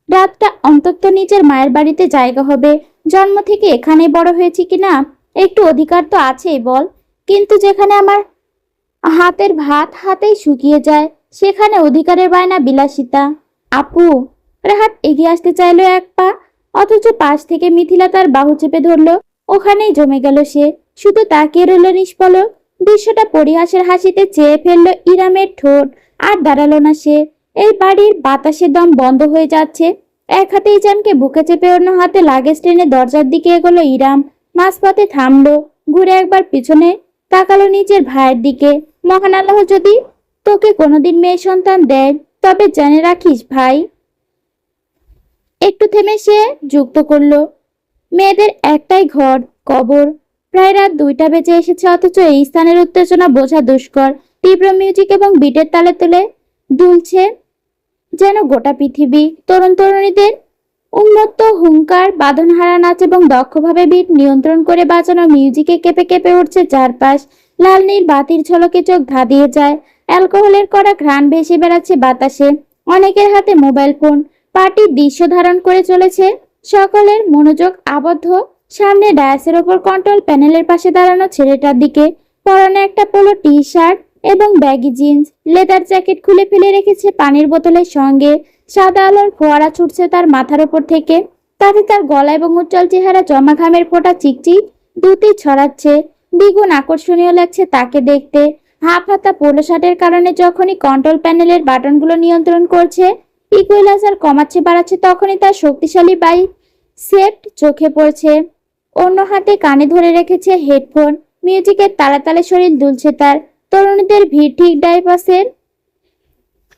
[SPEAKER 1] রাতটা অন্তত নিজের মায়ের বাড়িতে জায়গা হবে। জন্ম থেকে এখানে বড় হয়েছি কিনা একটু অধিকার তো আছেই বল, কিন্তু যেখানে আমার হাতের ভাত হাতেই শুকিয়ে যায়, সেখানে অধিকারের বায়না বিলাসিতা। আপু, রাহাত এগিয়ে আসতে চাইলো এক পা, অথচ পাশ থেকে মিথিলা তার বাহু চেপে ধরলো। ওখানেই জমে গেল সে, শুধু তাকিয়ে রইল নিষ্পলক। দৃশ্যটা পরিহাসের হাসিতে চেয়ে ফেললো ইরামের ঠোঁট। আর দাঁড়ালো না সে। এই বাড়ির বাতাসের দম বন্ধ হয়ে যাচ্ছে। এক হাতে ইজানকে বুকে চেপে অন্য হাতে লাগেজ টেনে দরজার দিকে এগোলো ইরাম। মাঝপথে থামলো, ঘুরে একবার পিছনে তাকালো নিজের ভাইয়ের দিকে। মহান আল্লাহ যদি তোকে কোনোদিন মেয়ে সন্তান দেয়, তবে জেনে রাখিস ভাই। একটু থেমে সে যুক্ত করলো, মেয়েদের একটাই ঘর, কবর। প্রায় রাত 2টা বেজে এসেছে, অথচ এই স্থানের উত্তেজনা বোঝা দুষ্কর। তীব্র মিউজিক এবং বিটের তালে তুলে দুলছে যেন গোটা পৃথিবী। তরুণ তরুণীদের উন্মত্ত হুঙ্কার, বাঁধনহারা নাচ এবং দক্ষভাবে বিট নিয়ন্ত্রণ করে বাজানো মিউজিকে কেঁপে কেঁপে উঠছে চারপাশ। লাল নীল বাতির ঝলকে চোখ ধাঁধিয়ে যায়। অ্যালকোহলের কড়া ঘ্রাণ ভেসে বেড়াচ্ছে বাতাসে। অনেকের হাতে মোবাইল ফোন। পার্টির দৃশ্য ধারণ করে চলেছে। সকলের মনোযোগ আবদ্ধ সামনে ডায়াসের ওপর কন্ট্রোল প্যানেলের পাশে দাঁড়ানো ছেলেটার দিকে। পরনে একটা পোলো টি শার্ট এবং ব্যাগি জিন্স, লেদার জ্যাকেট খুলে ফেলে রেখেছে পানির বোতলের সঙ্গে। সাদা আলোর ফোয়ারা ছুটছে তার মাথার ওপর থেকে, তাতে তার গলা এবং উজ্জ্বল চেহারা জমা ঘামের ফোঁটা চিকচিক দ্যুতি ছড়াচ্ছে। দ্বিগুণ আকর্ষণীয় লাগছে তাকে দেখতে। হাফ হাতা পোলো শার্টের কারণে যখনই কন্ট্রোল প্যানেলের বাটনগুলো নিয়ন্ত্রণ করছে, ইকুয়ালাইজার কমাচ্ছে বাড়াচ্ছে, তখনই তার শক্তিশালী বাইসেপ্ট চোখে পড়ছে। অন্য হাতে কানে ধরে রেখেছে হেডফোন। মিউজিকের তালে তালে শরীর দুলছে তার। তরুণীদের ভিড় ঠিক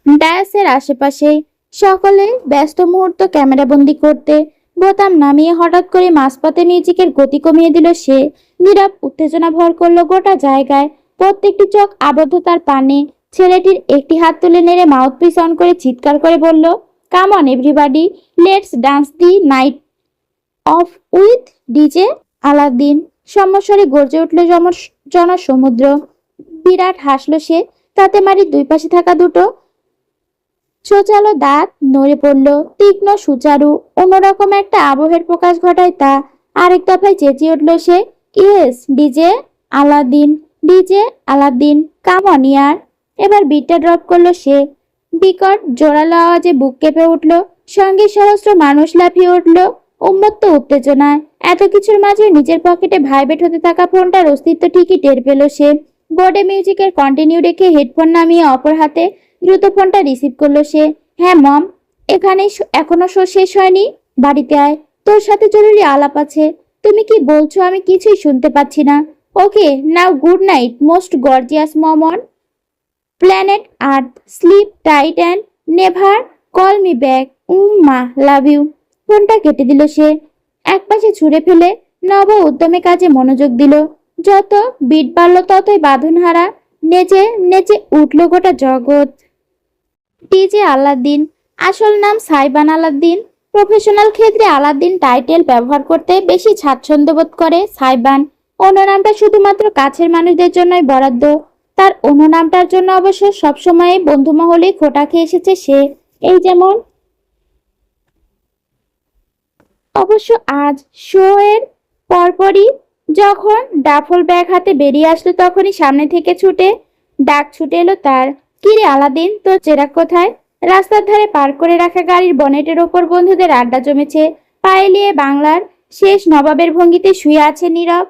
[SPEAKER 1] ডায়াসের আশেপাশেই। সকলে ব্যস্ত, মুহূর্ত ক্যামেরাবন্দি করতে। বোতাম নামিয়ে হঠাৎ করে মাঝপথে মিউজিকের গতি কমিয়ে দিল সে। নীরব উত্তেজনা ভর করলো গোটা জায়গায়। প্রত্যেকটি চোখ আবদ্ধ তার পানে। ছেলেটির একটি হাত তুলে নেড়ে মাউথপিস অন করে চিৎকার করে বলল, come on everybody, let's dance the night of with DJ Aladdin. সম্মস্বরে গর্জে উঠল জনসমুদ্র। বিরাট হাসলো সে। তাতে মারি দুই পাশে থাকা দুটো ছোচালো দাঁত নড়ে পড়ল। তীক্ষ্ণ, সুচারু, অন্যরকম একটা আবহের প্রকাশ ঘটায় তা। আরেক দফায় চেঁচিয়ে উঠল সে, yes DJ Aladdin, DJ Aladdin, come on ইয়ার। এবার বিটটা ড্রপ করলো সে। বিকট জোরালো আওয়াজে বুক কেঁপে উঠল। সঙ্গে সহস্র মানুষ লাফিয়ে উঠল উন্মত্ত উত্তেজনায়। এত কিছুর মাঝে নিজের পকেটে ভাইব্রেট হতে থাকা ফোনটার অস্তিত্ব ঠিকই টের পেল সে। বোর্ডে মিউজিকের কন্টিনিউ রেখে হেডফোন নামিয়ে অপর হাতে দ্রুত ফোনটা রিসিভ করলো সে। হ্যাঁ মম, এখানেই এখনো শো শেষ হয়নি, বাড়িতে আয়, তোর সাথে জরুরি আলাপ আছে। তুমি কি বলছো? আমি কিছুই শুনতে পাচ্ছি না। Okay now, good night most gorgeous mom on planet Earth, sleep tight and never call me back, মা লাভ ইউ। ফোনটা কেটে দিল সে। একপাশে ছুঁড়ে ফেলে নব উদ্যমে কাজে মনোযোগ দিল। যত বিট বাড়ল ততই বাঁধনহারা নেচে নেচে উঠল গোটা জগৎ। ডিজে আলাদ্দিন, আসল নাম সাইবান আলাদ্দিন। প্রফেশনাল ক্ষেত্রে আলাদ্দিন টাইটেল ব্যবহার করতে বেশি স্বাচ্ছন্দ্য বোধ করে সাইবান। অন্য নামটা শুধুমাত্র কাছের মানুষদের জন্যই বরাদ্দ। তার অন্য নামটার জন্য অবশ্য সবসময় বন্ধু মহলে খোটা খেয়ে এসেছে সে। এই যেমন অবশ্য আজ শো এর পরপরই যখন ডাফল ব্যাগ হাতে বেরিয়ে আসলো, তখনই সামনে থেকে ডাক ছুটে এলো তার। কিরে আলাদিন, তোর চেরাগ কোথায়? রাস্তার ধারে পার্ক করে রাখা গাড়ির বনেটের ওপর বন্ধুদের আড্ডা জমেছে। পায়েলিয়ে বাংলার শেষ নবাবের ভঙ্গিতে শুয়ে আছে নীরব।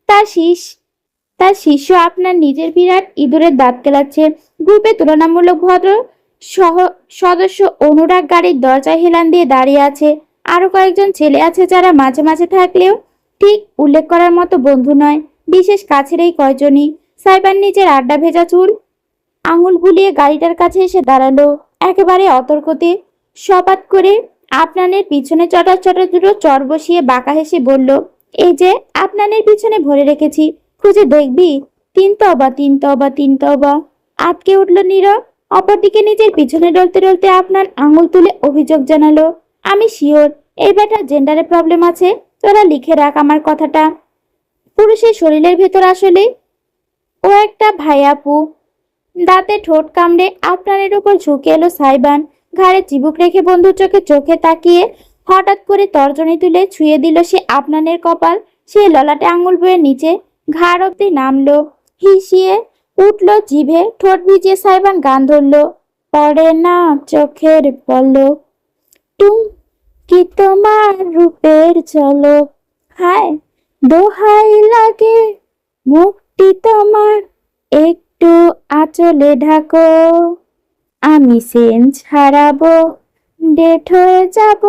[SPEAKER 1] তার শিষ্য আপনার নিজের বিরাট ইঁদুরের দাঁত কেলাচ্ছে। গ্রুপে তুলনামূলক ভদ্র সদস্য অনুরাগ গাড়ির দরজায় হেলান দিয়ে দাঁড়িয়ে আছে। আরো কয়েকজন ছেলে আছে যারা মাঝে মাঝে থাকলেও ঠিক উল্লেখ করার মতো বন্ধু নয়। বিশেষ কাছের এই কয়জনই। সাইবার নিজের আড্ডা ভেজা চুল আঙুল বুলিয়ে গাড়িটার কাছে এসে দাঁড়ালো একেবারে অতর্কতে। সপাত করে আপনানের পিছনে চটার দুটো চর বসিয়ে বাঁকা হেসে বলল, এই যে আপনানের পিছনে ভরে রেখেছি, খুঁজে দেখবি? তিন তবা। আটকে উঠল নীরব। অপরদিকে নিজের পিছনে ডলতে ডলতে আপনার আঙুল তুলে অভিযোগ জানালো, আমি শিওর এই ব্যাটার জেন্ডারে প্রবলেম আছে। তোরা লিখে রাখ আমার কথাটা। পুরুষের শরীরের ভেতর আসলে ও একটা ভাইয়াপু। দাঁতে ঠোঁট কামড়ে আপনারের উপর ঝুঁকে এলো সাইবান। ঘাড়ে চিবুক রেখে বন্ধুর চোখে তাকিয়ে হঠাৎ করে তর্জনী তুলে ছুঁয়ে দিল সে আপনানের কপাল। সে ললাটে আঙুল বয়ে নিচে ঘাড় অব্দি নামলো। হিসিয়ে উঠল জিভে। ঠোঁট ভিজিয়ে সাইবান গান ধরলো, পড়ে না চোখের পলক, টুম কি তোমার রূপের ঝলক, হায় দোহাই লাগে মুক্তি তোমার, একটু আঁচলে ঢাকো, আমি সেন্স হারাবো, ডেট হয়ে যাব,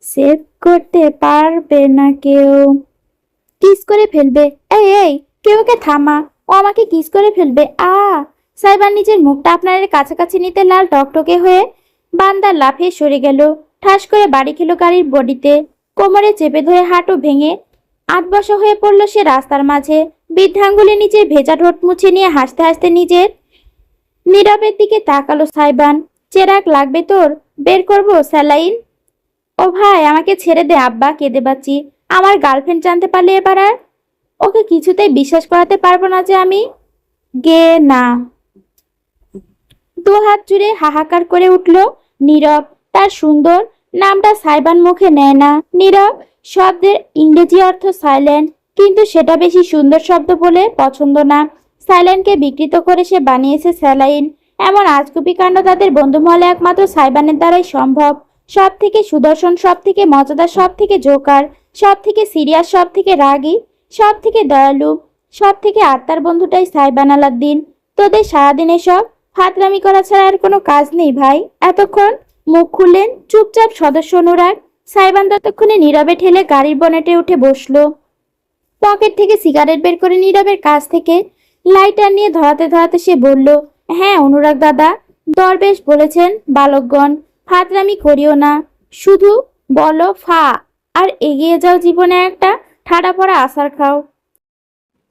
[SPEAKER 1] সেভ করতে পারবে না কেউ। কিস করে ফেলবে। এই কেউ ওকে থামা, ও আমাকে কিস করে ফেলবে। সাইবার নিজের মুখটা আপনার কাছাকাছি নিতে লাল টকটকে হয়ে বান্দার লাফিয়ে সরে গেল। ঠাস করে বাড়ি খেলো গাড়ির বডিতে। কোমরে চেপে ধরে হাঁটু ভেঙে আধবসা হয়ে পড়ল সে রাস্তার মাঝে। বৃদ্ধাঙ্গুলি নিচের ভেজা ঠোঁট মুছে নিয়ে হাসতে হাসতে নিজের নীরবের দিকে তাকালো সাইবান। চেরাগ লাগবে তোর? বের করবো স্যালাইন? ও ভাই, আমাকে ছেড়ে দে আব্বা, কেঁদে বাঁচি। আমার গার্লফ্রেন্ড জানতে পারলে এবার আর ওকে কিছুতেই বিশ্বাস করাতে পারবো না যে আমি গে না। দু হাত জুড়ে হাহাকার করে উঠল নীরব। তার সুন্দর নামটা সাইবান মুখে নেয় না। নীরব শব্দের ইংরেজি অর্থ সাইলেন্ট, কিন্তু সেটা বেশি সুন্দর শব্দ বলে পছন্দ না। সাইলেন্টকে বিকৃত করে সে বানিয়েছে স্যালাইন। এমন আজগুবি কাণ্ড তাদের বন্ধুমহলে একমাত্র সাইবানের দ্বারাই সম্ভব। সব থেকে সুদর্শন, সব থেকে মজাদার, সব থেকে জোকার, সব থেকে সিরিয়াস, সব থেকে রাগী, সব থেকে দয়ালু, সব থেকে আত্মার বন্ধুটাই সাইবান আলাদ্দিন। তোদের সারাদিন এসব ফাতরামি করা ছাড়া আর কোনো কাজ নেই ভাই। এতক্ষণ মুখ খুললেন চুপচাপ সদস্য অনুরাগ। সাইবান ততক্ষণে নীরবে ঠেলে গাড়ির বনেটে উঠে বসলো। পকেট থেকে সিগারেট বের করে নীরবের কাছ থেকে লাইটার নিয়ে ধরাতে ধরাতে সে বলল, হ্যাঁ অনুরাগ দাদা, দরবেশ বলেছেন বালকগণ, ফাতরামি করিও না, শুধু বলো ফা আর এগিয়ে যাও, জীবনে একটা ঠাড়া পড়া আছাড় খাও।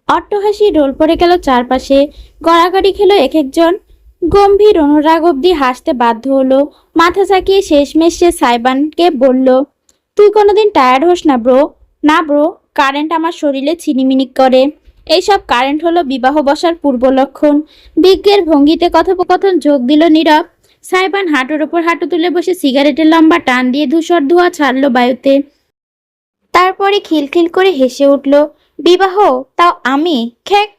[SPEAKER 1] অট্টহাসি রোল পড়ে গেল চারপাশে, গড়াগড়ি খেলো এক একজন। গম্ভীর অনুরাগ অব্দি হাসতে বাধ্য হলো। মাথা চাকিয়ে শেষমেশ সে সাইবানকে বলল, তুই কোনোদিন টায়ার্ড হোস না ব্রো? না ব্রো, কারেন্ট আমার শরীরে ছিনিমিনিক করে। এইসব কারেন্ট হলো বিবাহ বসার পূর্ব লক্ষণ। বিজ্ঞের ভঙ্গিতে কথোপকথন যোগ দিল নীরব। সাইবান হাঁটুর ওপর হাঁটু তুলে বসে সিগারেটের লম্বা টান দিয়ে ধূসর ধোঁয়া ছাড়লো বায়ুতে। তারপরে খিলখিল করে হেসে উঠল। বিবাহ? তাও আমি? খেক।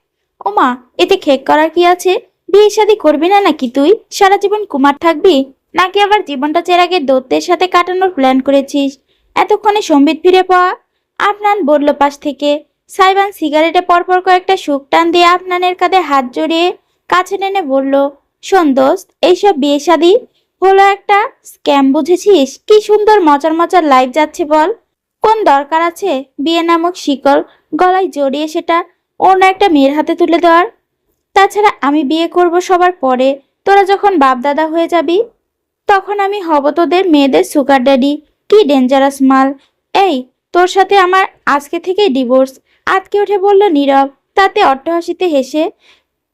[SPEAKER 1] ওমা, এতে খেক করার কি আছে? বিয়ে শাদী করবি না নাকি তুই? সারা জীবন কুমার থাকবি? নাকি আবার জীবনটা চেরাগের দৈত্যের সাথে কাটানোর প্ল্যান করেছিস? এতক্ষণে সম্বিত ফিরে পাওয়া? আফনান বলল পাশ থেকে। সাইবান সিগারেটে পরপর কয়েকটা সুখ টান দিয়ে আফনানের কাঁধে হাত জড়িয়ে কাছে টেনে বলল, শোন দোস্ত, এইসব বিয়ে শাদী হলো একটা স্ক্যাম, বুঝেছিস? কি সুন্দর মজার মজার লাইফ যাচ্ছে বল। কোন দরকার আছে বিয়ে নামক শিকল গলায় জড়িয়ে সেটা অন্য একটা মেয়ের হাতে তুলে দেওয়ার? তাছাড়া আমি বিয়ে করব সবার পরে। তোরা যখন বাপ দাদা হয়ে যাবি তখন আমি হব তোদের মেয়েদের সুগার ড্যাডি। কি ডেঞ্জারাস মাল। এই, তোর সাথে আমার আজকে থেকেই ডিভোর্স, আটকে উঠে বলল নীরব। তাতে অট্টহাসিতে হেসে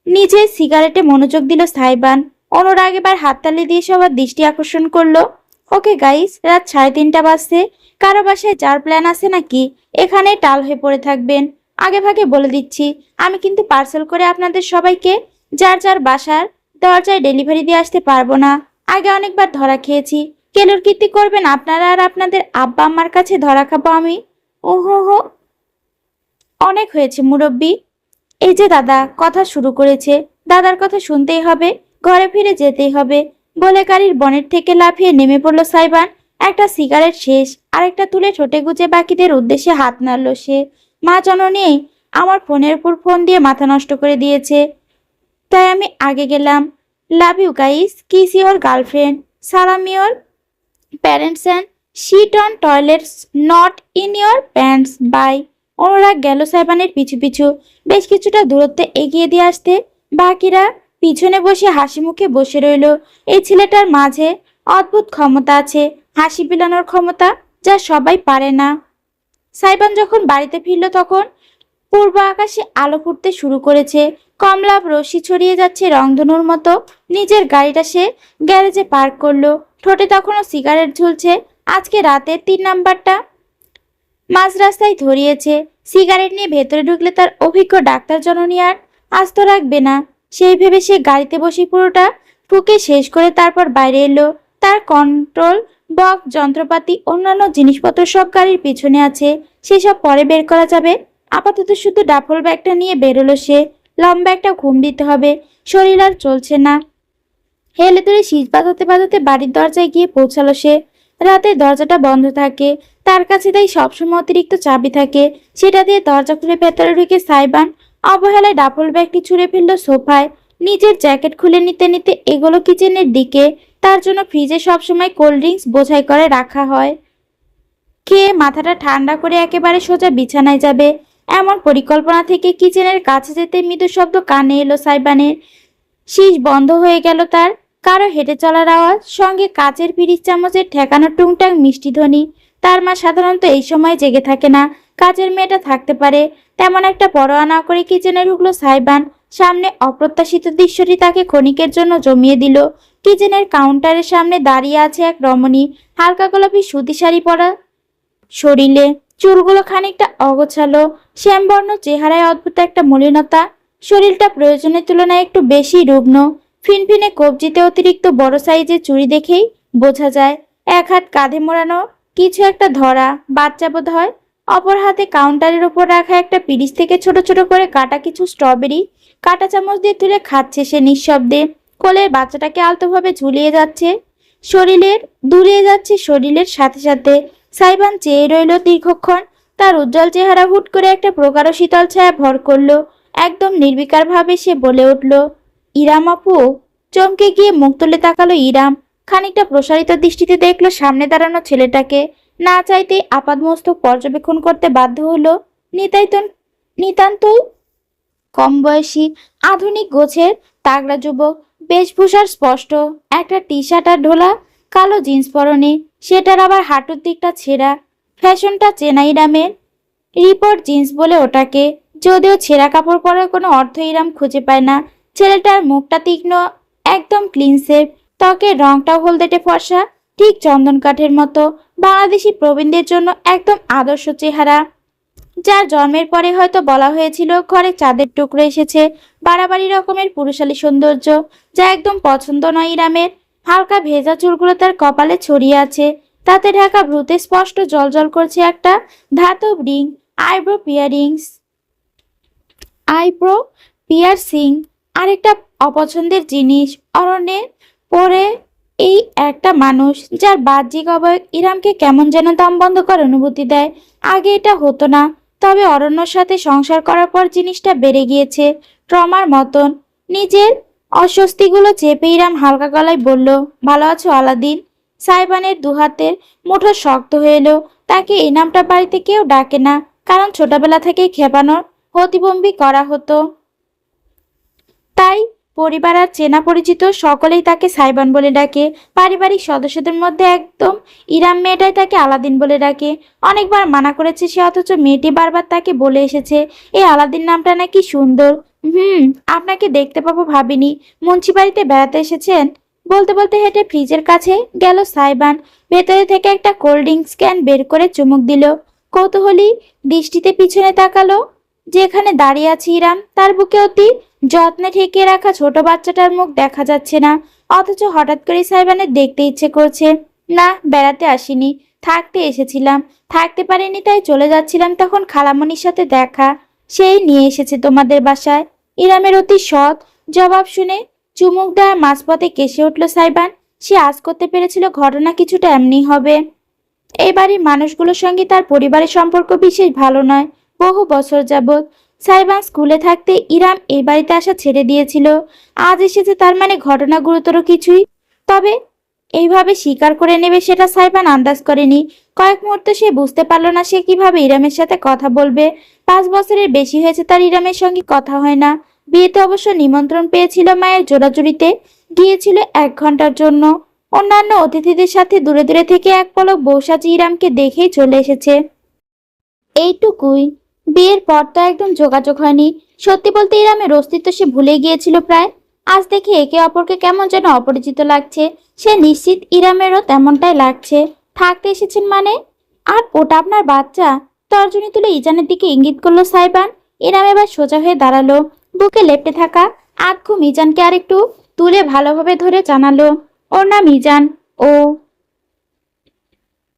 [SPEAKER 1] নিজে সিগারেটে মনোযোগ দিল সাইবান। অনুরাগ এবার হাততালি দিয়ে সবার দৃষ্টি আকর্ষণ করলো। ওকে গাইস, রাত 3:30 বাজছে। কারো বাসায় যার প্ল্যান আছে নাকি? এখানে টাল হয়ে পড়ে থাকবেন। আগে ভাগে বলে দিচ্ছি, আমি কিন্তু পার্সেল করে আপনাদের সবাইকে যার যার বাসার দরজায় ডেলিভারি দিয়ে আসতে পারবো না। আগে অনেকবার ধরা খেয়েছি। কেলোর কীর্তি করবেন আপনারা আর আপনাদের আব্বা আম্মার কাছে ধরা খাবো আমি। ওহো হো, অনেক হয়েছে মুরব্বি। এই যে দাদা কথা শুরু করেছে, দাদার কথা শুনতেই হবে, ঘরে ফিরে যেতেই হবে বলে গাড়ির বনেট থেকে লাফিয়ে নেমে পড়ল সাইবান। একটা সিগারেট শেষ, আরেকটা তুলে ঠোঁটে গুজে বাকিদের উদ্দেশ্যে হাত নাড়ল সে। মা জননী আমার ফোনের উপর ফোন দিয়ে মাথা নষ্ট করে দিয়েছে, তাই আমি আগে গেলাম। Love you guys, kiss your girlfriend, সালাম your parents and shit on toilets not in your pants, bye. Anurag গেল সাইবানের পিছু পিছু। বেশ কিছুটা দূরত্বে এগিয়ে দিয়ে আসতে বাকিরা পিছনে বসে হাসি মুখে বসে রইল। এই ছেলেটার মাঝে অদ্ভুত ক্ষমতা আছে, হাসি বিলানোর ক্ষমতা, যা সবাই পারে না। সাইবান যখন বাড়িতে ফিরল তখন পূর্ব আকাশে আলো ফুটতে শুরু করেছে। কমলা রশ্মি ছড়িয়ে যাচ্ছে রংধনুর মতো। নিজের গাড়িটা সে গ্যারেজে পার্ক করলো। ঠোঁটে তখনও সিগারেট ঝুলছে। আজকে রাতের 3 নাম্বারটা মাঝ রাস্তায় ধরিয়েছে। সিগারেট নিয়ে ভেতরে ঢুকলে তার অভিজ্ঞ ডাক্তার জননী আর আস্ত রাখবে না, সেই ভেবে সে গাড়িতে বসে পুরোটা ফুঁকে শেষ করে তারপর বাইরে এলো। তার কন্ট্রোল বক্স, যন্ত্রপাতি, অন্যান্য জিনিসপত্র সব গাড়ির পিছনে আছে, সেসব পরে বের করা যাবে। আপাতত শুধু ডাফল ব্যাগটা নিয়ে বেরোলো সে। লম্বা একটা ঘুম দিতে হবে, শরীর আর চলছে না। হেলে তুলে শীষ বাঁধাতে বাঁধাতে বাড়ির দরজায় গিয়ে পৌঁছালো সে। রাতে দরজাটা বন্ধ থাকে, তার কাছে তাই সবসময় অতিরিক্ত চাবি থাকে। সেটা দিয়ে দরজা খুলে ভেতরে ঢুকে সাইবান অবহেলায় ডাফল ব্যাগটি ছুঁড়ে ফেলল সোফায়। নিজের জ্যাকেট খুলে নিতে নিতে এগোলো কিচেনের দিকে। তার জন্য ফ্রিজে সবসময় কোল্ড ড্রিঙ্কস বোঝাই করে রাখা হয়। খেয়ে মাথাটা ঠান্ডা করে একেবারে সোজা বিছানায় যাবে, এমন পরিকল্পনা থেকে কিচেনের কাছে যেতে মৃদু শব্দ কানে এলো সাইবানের। শীষ বন্ধ হয়ে গেল তার। কারো হেঁটে চলার আওয়াজ, সঙ্গে কাচের পিরিচ চামচের ঠেকানো টুংটাং মিষ্টি ধ্বনি। তার মা সাধারণত এই সময় জেগে থাকে না, কাজের মেয়েটা থাকতে পারে। তেমন একটা পরোয়া না করে কিচেনে ঢুকলো সাইবান। সামনে অপ্রত্যাশিত দৃশ্যটি তাকে ক্ষণিকের জন্য জমিয়ে দিল। কিচেনের কাউন্টারের সামনে দাঁড়িয়ে আছে এক রমণী, হালকা গোলাপি সুতি শাড়ি পরা শরীরে, চুলগুলো খানিকটা অগোছালো, শ্যামবর্ণ চেহারায় অদ্ভুত একটা মলিনতা। শরীরটা প্রয়োজনের তুলনায় একটু বেশি রুগ্ন। ফিনফিনে কবজিতে অতিরিক্ত বড় সাইজের চুড়ি দেখেই বোঝা যায়। এক হাত কাঁধে মোড়ানো কিছু একটা ধরা, বাচ্চা বোধ হয়। অপর হাতে কাউন্টারের উপর রাখা একটা পিরিচ থেকে ছোট ছোট করে কাটা কিছু স্ট্রবেরি কাটা চামচ দিয়ে তুলে খাচ্ছে সে নিঃশব্দে। কোলের বাচ্চাটাকে আলতোভাবে ঝুলিয়ে যাচ্ছে শরীরের সাথে সাথে। সাইবান চেয়ে রইল দীর্ঘক্ষণ। তার উজ্জ্বল চেহারা হুট করে একটা প্রগাঢ় শীতল ছায়া ভর করলো। একদম নির্বিকার ভাবে সে বলে উঠল, ইরাম আপু। চমকে গিয়ে মুখ তুলে তাকালো ইরাম। খানিকটা প্রসারিত দৃষ্টিতে দেখলো সামনে দাঁড়ানো ছেলেটাকে। না চাইতেই আপাদমস্তক পর্যবেক্ষণ করতে বাধ্য হলো। নিতাইত নিতান্তই কম বয়সী, আধুনিক গোছের তাগড়া যুবক, বেশভূষার স্পষ্ট, একটা টি শার্ট আর ঢোলা কালো জিন্স পরনে, সেটার আবার হাঁটুর দিকটা ছেঁড়া। ফ্যাশনটা চেনা ইরামের, রিপোর্ট জিন্স বলে ওটাকে। যদিও ছেঁড়া কাপড় পরার কোনো অর্থ ইরাম খুঁজে পায় না। ছেলেটার মুখটা তীক্ষ্ণ, একদম ক্লিন শেভ, ত্বকের রংটাও হলদেটে ফর্সা, ঠিক চন্দন কাঠের মতো। বাংলাদেশি প্রবীণদের জন্য একদম আদর্শ চেহারা, যার জন্মের পরে হয়তো বলা হয়েছিল ঘরে চাঁদের টুকরো এসেছে। বাড়াবাড়ি রকমের পুরুষালী সৌন্দর্য, যা একদম পছন্দ নয় ইরামের। হালকা ভেজা চুলগুলো তার কপালে ছড়িয়ে আছে, তাতে ঢাকা ভ্রুতে স্পষ্ট জ্বলজ্বল করছে একটা ধাতব রিং। আইব্রো পিয়ারিংস আইব্রো পিয়ার্সিং আরেকটা অপছন্দের জিনিস অরণ্যের। পরে এই একটা মানুষ যার বাহ্যিক অবয়ব ইরামকে কেমন যেন দম বন্ধ করার অনুভূতি দেয়। আগে এটা হতো না, তবে অরণ্যর সাথে সংসার করার পর জিনিসটা বেড়ে গিয়েছে ট্রমার মতন। নিজের অস্বস্তিগুলো চেপে ইরাম হালকা গলায় বলল, ভালো আছো আলাদিন? সাইবানের দুহাতের মুঠো শক্ত হয়ে এলো। তাকে এই নামটা বাড়িতে কেউ ডাকে না, কারণ ছোটবেলা থেকে খেপানোর প্রতিবম্বী করা হতো। তাই পরিবার আর চেনা পরিচিত সকলেই তাকে সাইবান বলে ডাকে। পারিবারিক সদস্যদের মধ্যে একদম ইরাম মেয়েটাই তাকে আলাদিন বলে ডাকে। অনেকবার মানা করেছে সে, অথচ মেয়েটি বারবার তাকে বলে এসেছে এই আলাদিন নামটা নাকি সুন্দর। আপনাকে দেখতে পাবো ভাবিনি। মুন্সি বাড়িতে বেড়াতে এসেছেন? বলতে বলতে হেঁটে ফ্রিজের কাছে গেল সাইবান। ভেতরে থেকে একটা কোল্ড ড্রিঙ্কস ক্যান বের করে চুমুক দিল। কৌতূহলী দৃষ্টিতে পিছনে তাকালো। যেখানে দাঁড়িয়ে আছে ইরাম, তার বুকে অতি যত্নে ঠেকিয়ে রাখা ছোট বাচ্চাটার মুখ দেখা যাচ্ছে না। অথচ হঠাৎ করে সাইবানের দেখতে ইচ্ছে করছে। না, বেড়াতে আসিনি, থাকতে এসেছিলাম। থাকতে পারিনি তাই চলে যাচ্ছিলাম, তখন খালামণির সাথে দেখা, সেই নিয়ে এসেছে তোমাদের বাসায়। ইরামের অতি সৎ জবাব শুনে চুমুক দেওয়ার মাঝপথে কেসে উঠল সাইবান। সে আজ করতে পেরেছিল ঘটনা কিছুটা এমনি হবে। এই বাড়ির মানুষগুলোর সঙ্গে তার পরিবারের সম্পর্ক বিশেষ ভালো নয়। বহু বছর যাবৎ সাইবান স্কুলে থাকতে ইরাম এই বাড়িতে আসা ছেড়ে দিয়েছিল। আজ এসেছে, তার মানে ঘটনা গুরুতর কিছুই। তবে এইভাবে স্বীকার করে নেবে সেটা সাইবান আন্দাজ করেনি। কয়েক মুহূর্ত সে বুঝতে পারল না সে কিভাবে ইরামের সাথে কথা বলবে। 5 বছরের বেশি হয়েছে তার ইরামের সঙ্গে কথা হয় না। বিয়েতে অবশ্য নিমন্ত্রণ পেয়েছিল মায়ের জোড়াজুড়িতে, গিয়েছিল 1 ঘন্টার জন্য। অন্যান্য অতিথিদের সাথে দূরে দূরে থেকে এক পলক বৌসাজি ইরামকে দেখেই চলে এসেছে। এইটুকুই। বিয়ের পর তো একদম যোগাযোগ হয়নি। সত্যি বলতে ইরামের অস্তিত্ব সে ভুলে গিয়েছিল প্রায়। আজ দেখে একে অপরকে কেমন যেন অপরিচিত লাগছে। সে নিশ্চিত ইরামেরও তেমনটাই লাগছে। থাকতে এসেছেন মানে? আর ওটা আপনার বাচ্চা? তর্জনী তুলে ইজানের দিকে ইঙ্গিত করলো সাইবান। ইরাম এবার সোজা হয়ে দাঁড়ালো। বুকে লেপ্টে থাকা আধঘুম ইজানকে আরেকটু তুলে ভালোভাবে ধরে জানালো, ওর নাম ইজান। ও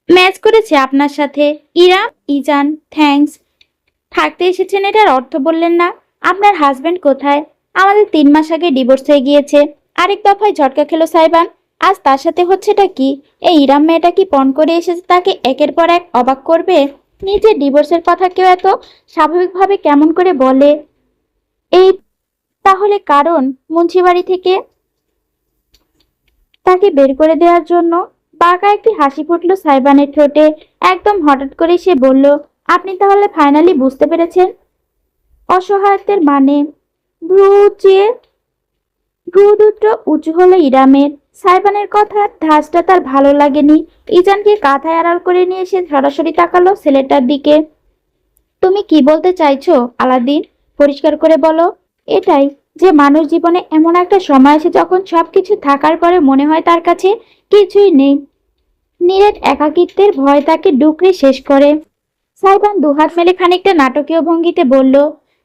[SPEAKER 1] ম্যাচ করেছে আপনার সাথে। ইরাম, ইজান, থ্যাঙ্কস। থাকতে এসেছেন এটার অর্থ বললেন না। আপনার হাজবেন্ড কোথায়? আমাদের 3 মাস আগে ডিভোর্স হয়ে গিয়েছে। আরেক দফায় ঝটকা খেলো সাইবান। আজ তার সাথে হচ্ছেটা কি? এই ইরাম মেয়েটা কি পণ করে এসেছে তাকে একের পর এক অবাক করবে? নিজের ডিভোর্সের কথা কেউ এত স্বাভাবিকভাবে কেমন করে বলে? এই তাহলে কারণ মুন্সিবাড়ি থেকে তাকে বের করে দেওয়ার জন্য? বাঁকা একটি হাসি ফুটলো সাইবানের ঠোঁটে। একদম হঠাৎ করে সে বলল, আপনি তাহলে ফাইনালি বুঝতে পেরেছেন অসহায়ত্বের মানে? ভ্রু চেয়ে ভ্রু দুটো উঁচু হলো ইরামের। সাইবানের কথার ধাঁচটা তার ভালো লাগেনি। ইজানকে কাঁথায় আড়াল করে নিয়ে এসে সরাসরি তাকালো ছেলেটার দিকে। তুমি কি বলতে চাইছো আলাদিন? পরিষ্কার করে বলো। এটাই, যে মানুষ জীবনে এমন একটা সময় আসে যখন সবকিছু থাকার পরে মনে হয় তার কাছে কিছুই নেই। নিরেট একাকিত্বের ভয় তাকে ডুকরে শেষ করে। সাইবান দুহাত মেলে খানিকটা নাটকীয় ভঙ্গিতে বলল।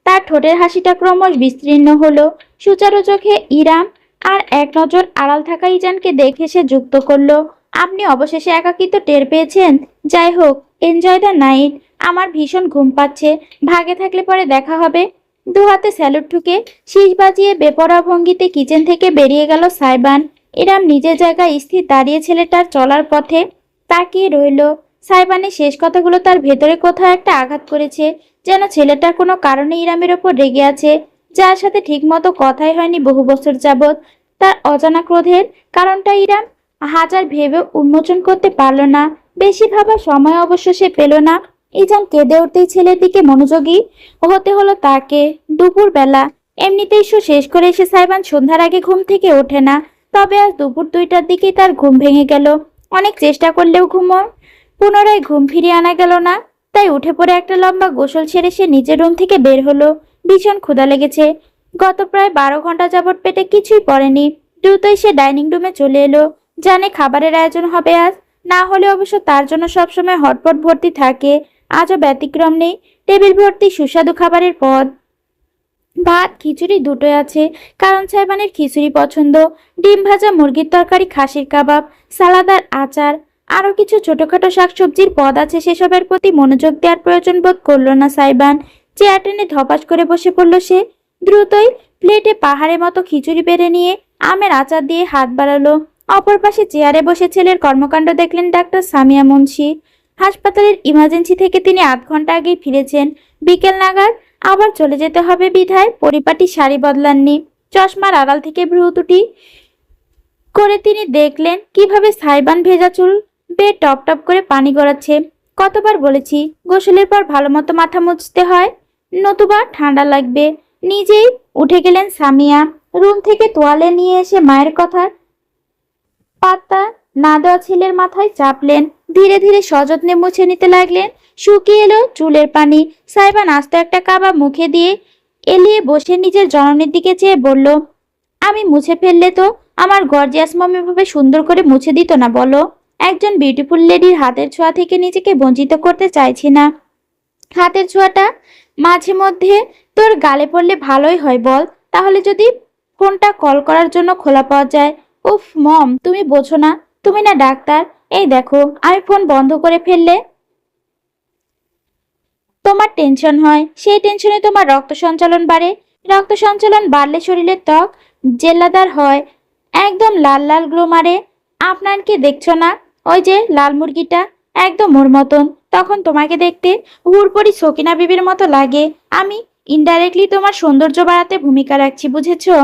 [SPEAKER 1] তার ঠোঁটের হাসিটা ক্রমশ বিস্তীর্ণ হলো। সুচারু চোখে ইরাম আর এক নজর আড়াল থাকা ইজানকে দেখে সে যুক্ত করলো, আপনি অবশেষে একাকিত্ব টের পেয়েছেন? যাই হোক, এনজয় দ্য নাইট। আমার ভীষণ ঘুম পাচ্ছে। ভাগে থাকলে পরে দেখা হবে। দুহাতে স্যালুট ঠুকে শীষ বাজিয়ে বেপরোয়া ভঙ্গিতে কিচেন থেকে বেরিয়ে গেল সাইবান। ইরাম নিজের জায়গায় স্থির দাঁড়িয়ে ছেলেটার চলার পথে তাকিয়ে রইল। সাইবানের শেষ কথাগুলো তার ভেতরে কোথাও একটা আঘাত করেছে। যেন ছেলেটার কোনো কারণে ইরামের ওপর রেগে আছে, যার সাথে ঠিকমতো কথাই হয়নি বহু বছর যাবৎ। তার অজানা ক্রোধের কারণটা ইরাম হাজার ভেবে উন্মোচন করতে পারল না। বেশি ভাবার সময় অবশ্য সে পেল না। ইজান কেঁদে উঠতেই ছেলের দিকে মনোযোগী হতে হলো তাকে। দুপুর বেলা এমনিতেই শো শেষ করে এসে সাইবান সন্ধ্যার আগে ঘুম থেকে ওঠে না। তবে আজ দুপুর 2টার দিকেই তার ঘুম ভেঙে গেল। অনেক চেষ্টা করলেও পুনরায় ঘুম ফিরিয়ে আনা গেল না। তাই উঠে পড়ে একটা লম্বা গোসল সেরে সে নিজের রুম থেকে বের হলো। ভীষণ ক্ষুধা লেগেছে। গত প্রায় 12 ঘন্টা যাবৎ পেটে কিছুই পড়েনি। দ্রুতই সে ডাইনিং রুমে চলে এলো। জানে খাবারের আয়োজন হবে আজ। না হলে অবশ্য তার জন্য সবসময় হটপট ভর্তি থাকে। আজও ব্যতিক্রম নেই। টেবিল ভর্তি সুস্বাদু খাবারের পদ। ভাত খিচুড়ি দুটোই আছে, কারণ সাইবানের খিচুড়ি পছন্দ। ডিম ভাজা, মুরগির তরকারি, খাসির কাবাব, সালাদ আর আচার। আরো কিছু ছোটখাটো শাকসবজির পদ আছে। সেসবের প্রতি মনোযোগ দেওয়ার প্রয়োজন বোধ করলো না সাইবান। চেয়ার টেনে ধপাস করে বসে পড়ল সে। দ্রুতই প্লেটে পাহাড়ের মতো খিচুড়ি বেড়ে নিয়ে আমের আচার দিয়ে হাত বাড়ালো। অপর পাশে চেয়ারে বসে ছেলের কর্মকাণ্ড দেখলেন ডাক্তার সামিয়া মুন্সি। হাসপাতালের ইমার্জেন্সি থেকে তিনি 8 ঘন্টা আগেই ফিরেছেন। বিকেল নাগাদ আবার চলে যেতে হবে বিধায় পরিপাটি শাড়ি বদলাননি। চশমার আড়াল থেকে ভ্রু দুটি করে তিনি দেখলেন কিভাবে সাইবান ভেজা চুল বেয়ে টপ টপ করে পানি গড়াচ্ছে। কতবার বলেছি গোসলের পর ভালো মতো মাথা মুছতে হয়, নতুবা ঠান্ডা লাগবে। নিজেই উঠে গেলেন সামিয়া। রুম থেকে তোয়ালে নিয়ে এসে মায়ের কথার পাত্তা না দেওয়া ছেলের মাথায় চাপলেন। ধীরে ধীরে সযত্নে মুছে নিতে লাগলেন। শুকিয়ে এলো চুলের পানি। সাইবান আস্ত একটা কাবাব মুখে দিয়ে এলিয়ে বসে নিজের জননীর দিকে চেয়ে বলল, আমি মুছে ফেললে তো আমার গর্জিয়াস মম এভাবে সুন্দর করে মুছে দিত না বলো? একজন বিউটিফুল লেডির হাতের ছোঁয়া থেকে নিজেকে বঞ্চিত করতে চাইছি না। হাতের ছোঁয়াটা মাঝে মধ্যে তোর গালে পড়লে ভালোই হয় বল। তাহলে যদি ফোনটা কল করার জন্য খোলা পাওয়া যায়। উফ মম, তুমি বোঝো না, তুমি না ডাক্তার। এই দেখো, আমি ফোন বন্ধ করে ফেললে তোমার টেনশন হয়, সেই টেনশনে তোমার রক্ত সঞ্চালন বাড়ে। রক্ত সঞ্চালন বাড়লে শরীরের ত্বক জেল্লাদার হয়, একদম লাল লাল গ্লো মারে। আপনার কি দেখছো না ওই যে লাল মুরগিটা, একদম ওর মতন। তখন তোমাকে দেখতে হুড়পড়ি সকিনা বিবির মতো লাগে। আমি ইনডাইরেক্টলি তোমার সৌন্দর্য বাড়াতে ভূমিকা রাখছি, বুঝেছো?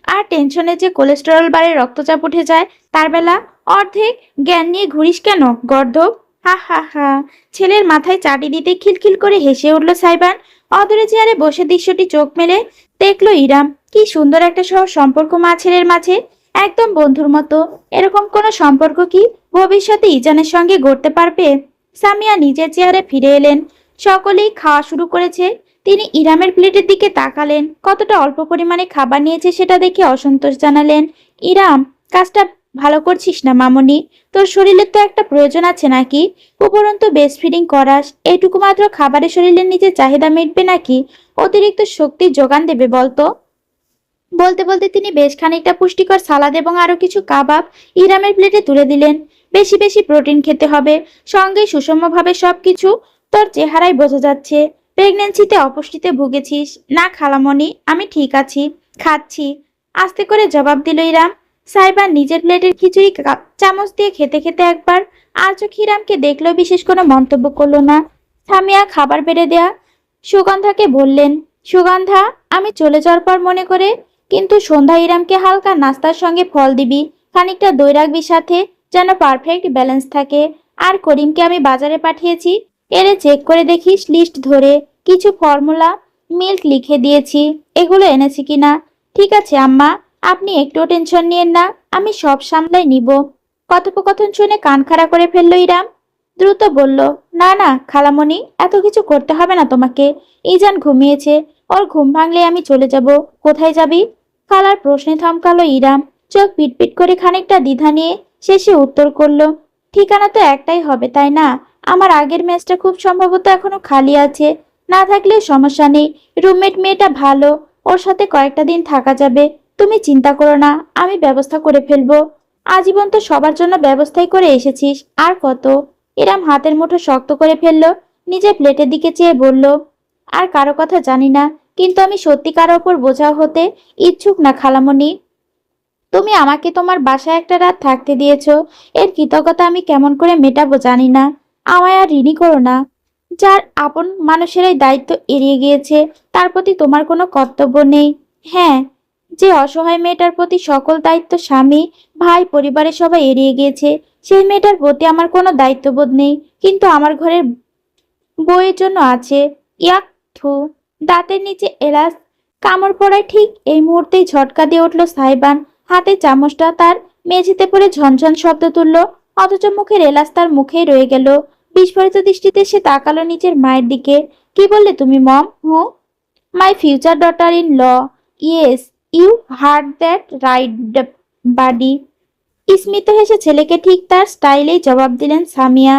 [SPEAKER 1] আর টেনশনে যে কোলেস্টেরল বাড়ে, রক্তচাপ উঠে যায়, তার বেলা অর্ধেক জ্ঞান নিয়ে ঘুরিস কেন গর্ধব? হা হা হা। ছেলের মাথায় চাটি দিতে খিলখিল করে হেসে উঠল সাইবান। অদূরে চেয়ারে বসে দৃশ্যটি চোখ মেলে দেখলো ইরাম। কি সুন্দর একটা সহজ সম্পর্ক মা ছেলের মাঝে, একদম বন্ধুর মতো। এরকম কোনো সম্পর্ক কি ভবিষ্যতে ইজানের সঙ্গে গড়তে পারবে? সামিয়া নিজের চেয়ারে ফিরে এলেন। সকলেই খাওয়া শুরু করেছে। তিনি ইরামের প্লেটের দিকে তাকালেন। কতটা অল্প পরিমাণে খাবার নিয়েছে সেটা দেখে অসন্তোষ জানালেন। ইরাম, কাজটা ভালো করছিস না মামনি? তোর শরীরের তো একটা প্রয়োজন আছে নাকি? উপরন্তু বেস্ট ফিডিং করাস, এইটুকু মাত্র খাবারের শরীরের নিজের চাহিদা মিটবে নাকি? অতিরিক্ত শক্তির যোগান দেবে বলতো? বলতে বলতে তিনি বেশ খানিকটা পুষ্টিকর সালাদ এবং আরো কিছু কাবাব ইরামের প্লেটে তুলে দিলেন। বেশি বেশি প্রোটিন খেতে হবে, সঙ্গে সুষমভাবে সবকিছু। তোর চেহারায় বোঝা যাচ্ছে প্রেগনেন্সিতে অপুষ্টিতে ভুগেছিস। না খালামণি, আমি ঠিক আছি, খাচ্ছি, আস্তে করে জবাব দিল ইরাম। সাইবার নিজের প্লেটের খিচুড়ি চামচ দিয়ে খেতে খেতে একবার আর চোখ ইরামকে দেখলেও বিশেষ কোনো মন্তব্য করলো না। সামিয়া খাবার বেড়ে দেয়া সুগন্ধাকে বললেন, সুগন্ধা, আমি চলে যাওয়ার পর মনে করে কিন্তু সন্ধ্যা ইরামকে হালকা নাস্তার সঙ্গে ফল দিবি, খানিকটা দই রাখবি সাথে, যেন পারফেক্ট ব্যালেন্স থাকে। আর করিমকে আমি বাজারে পাঠিয়েছি, এরে চেক করে দেখিস লিস্ট ধরে। কিছু ফর্মুলা মিল্ক লিখে দিয়েছি, এগুলো এনেছি কিনা। ঠিক আছে আম্মা, আপনি একটু টেনশন নিয়েন না, আমি সব সামলাই নিব। কথোপকথন শুনে কান খাড়া করে ফেললো ইরাম। দ্রুত বলল, না না খালামণি, এত কিছু করতে হবে না তোমাকে। ইজান ঘুমিয়েছে, ওর ঘুম ভাঙলে আমি চলে যাব। কোথায় যাবি? খালার প্রশ্নে থমকালো ইরাম। চোখ পিটপিট করে খানিকটা দ্বিধা নিয়ে শেষে উত্তর করলো, ঠিকানা তো একটাই হবে তাই না? আমার আগের মেসটা খুব সম্ভবত এখনো খালি আছে। না থাকলেও সমস্যা নেই, রুমমেট মেয়েটা ভালো, ওর সাথে কয়েকটা দিন থাকা যাবে। তুমি চিন্তা করো না, আমি ব্যবস্থা করে ফেলবো। আজীবন তো সবার জন্য ব্যবস্থাই করে এসেছিস, আর কত? ইরাম হাতের মুঠো শক্ত করে ফেললো। নিজের প্লেটের দিকে চেয়ে বলল, আর কারো কথা জানি না, কিন্তু আমি সত্যি কারো ওপর বোঝা হতে ইচ্ছুক না খালামণি। তুমি আমাকে তোমার বাসায় একটা রাত থাকতে দিয়েছো, এর কৃতজ্ঞতা আমি কেমন করে মেটাবো জানি না। আমায় আর ঋণী করো না। যার আপন মানুষেরাই দায়িত্ব এড়িয়ে গিয়েছে, তার প্রতি তোমার কোনো কর্তব্য নেই। হ্যাঁ, যে অসহায় মেয়েটার প্রতি সকল দায়িত্ব স্বামী, ভাই, পরিবারের সবাই এড়িয়ে গিয়েছে, সেই মেয়েটার প্রতি আমার কোনো দায়িত্ববোধ নেই, কিন্তু আমার ঘরের বউয়ের জন্য আছে। ইয়াক, থু। দাঁতের নিচে এলাচ কামড় পড়ায় ঠিক এই মুহূর্তেই ঝটকা দিয়ে উঠল সাইবান। হাতে চামচটা তার মেঝেতে পড়ে ঝনঝন শব্দ তুলল, অথচ মুখের এলাচ তার মুখেই রয়ে গেল। বিস্ফোরিত দৃষ্টিতে সে তাকালো নিজের মায়ের দিকে। কি বললে তুমি মম? হু? My future daughter in law. Yes, you heard that right buddy. স্মিত হেসে ছেলেকে ঠিক তার স্টাইলেই জবাব দিলেন সামিয়া।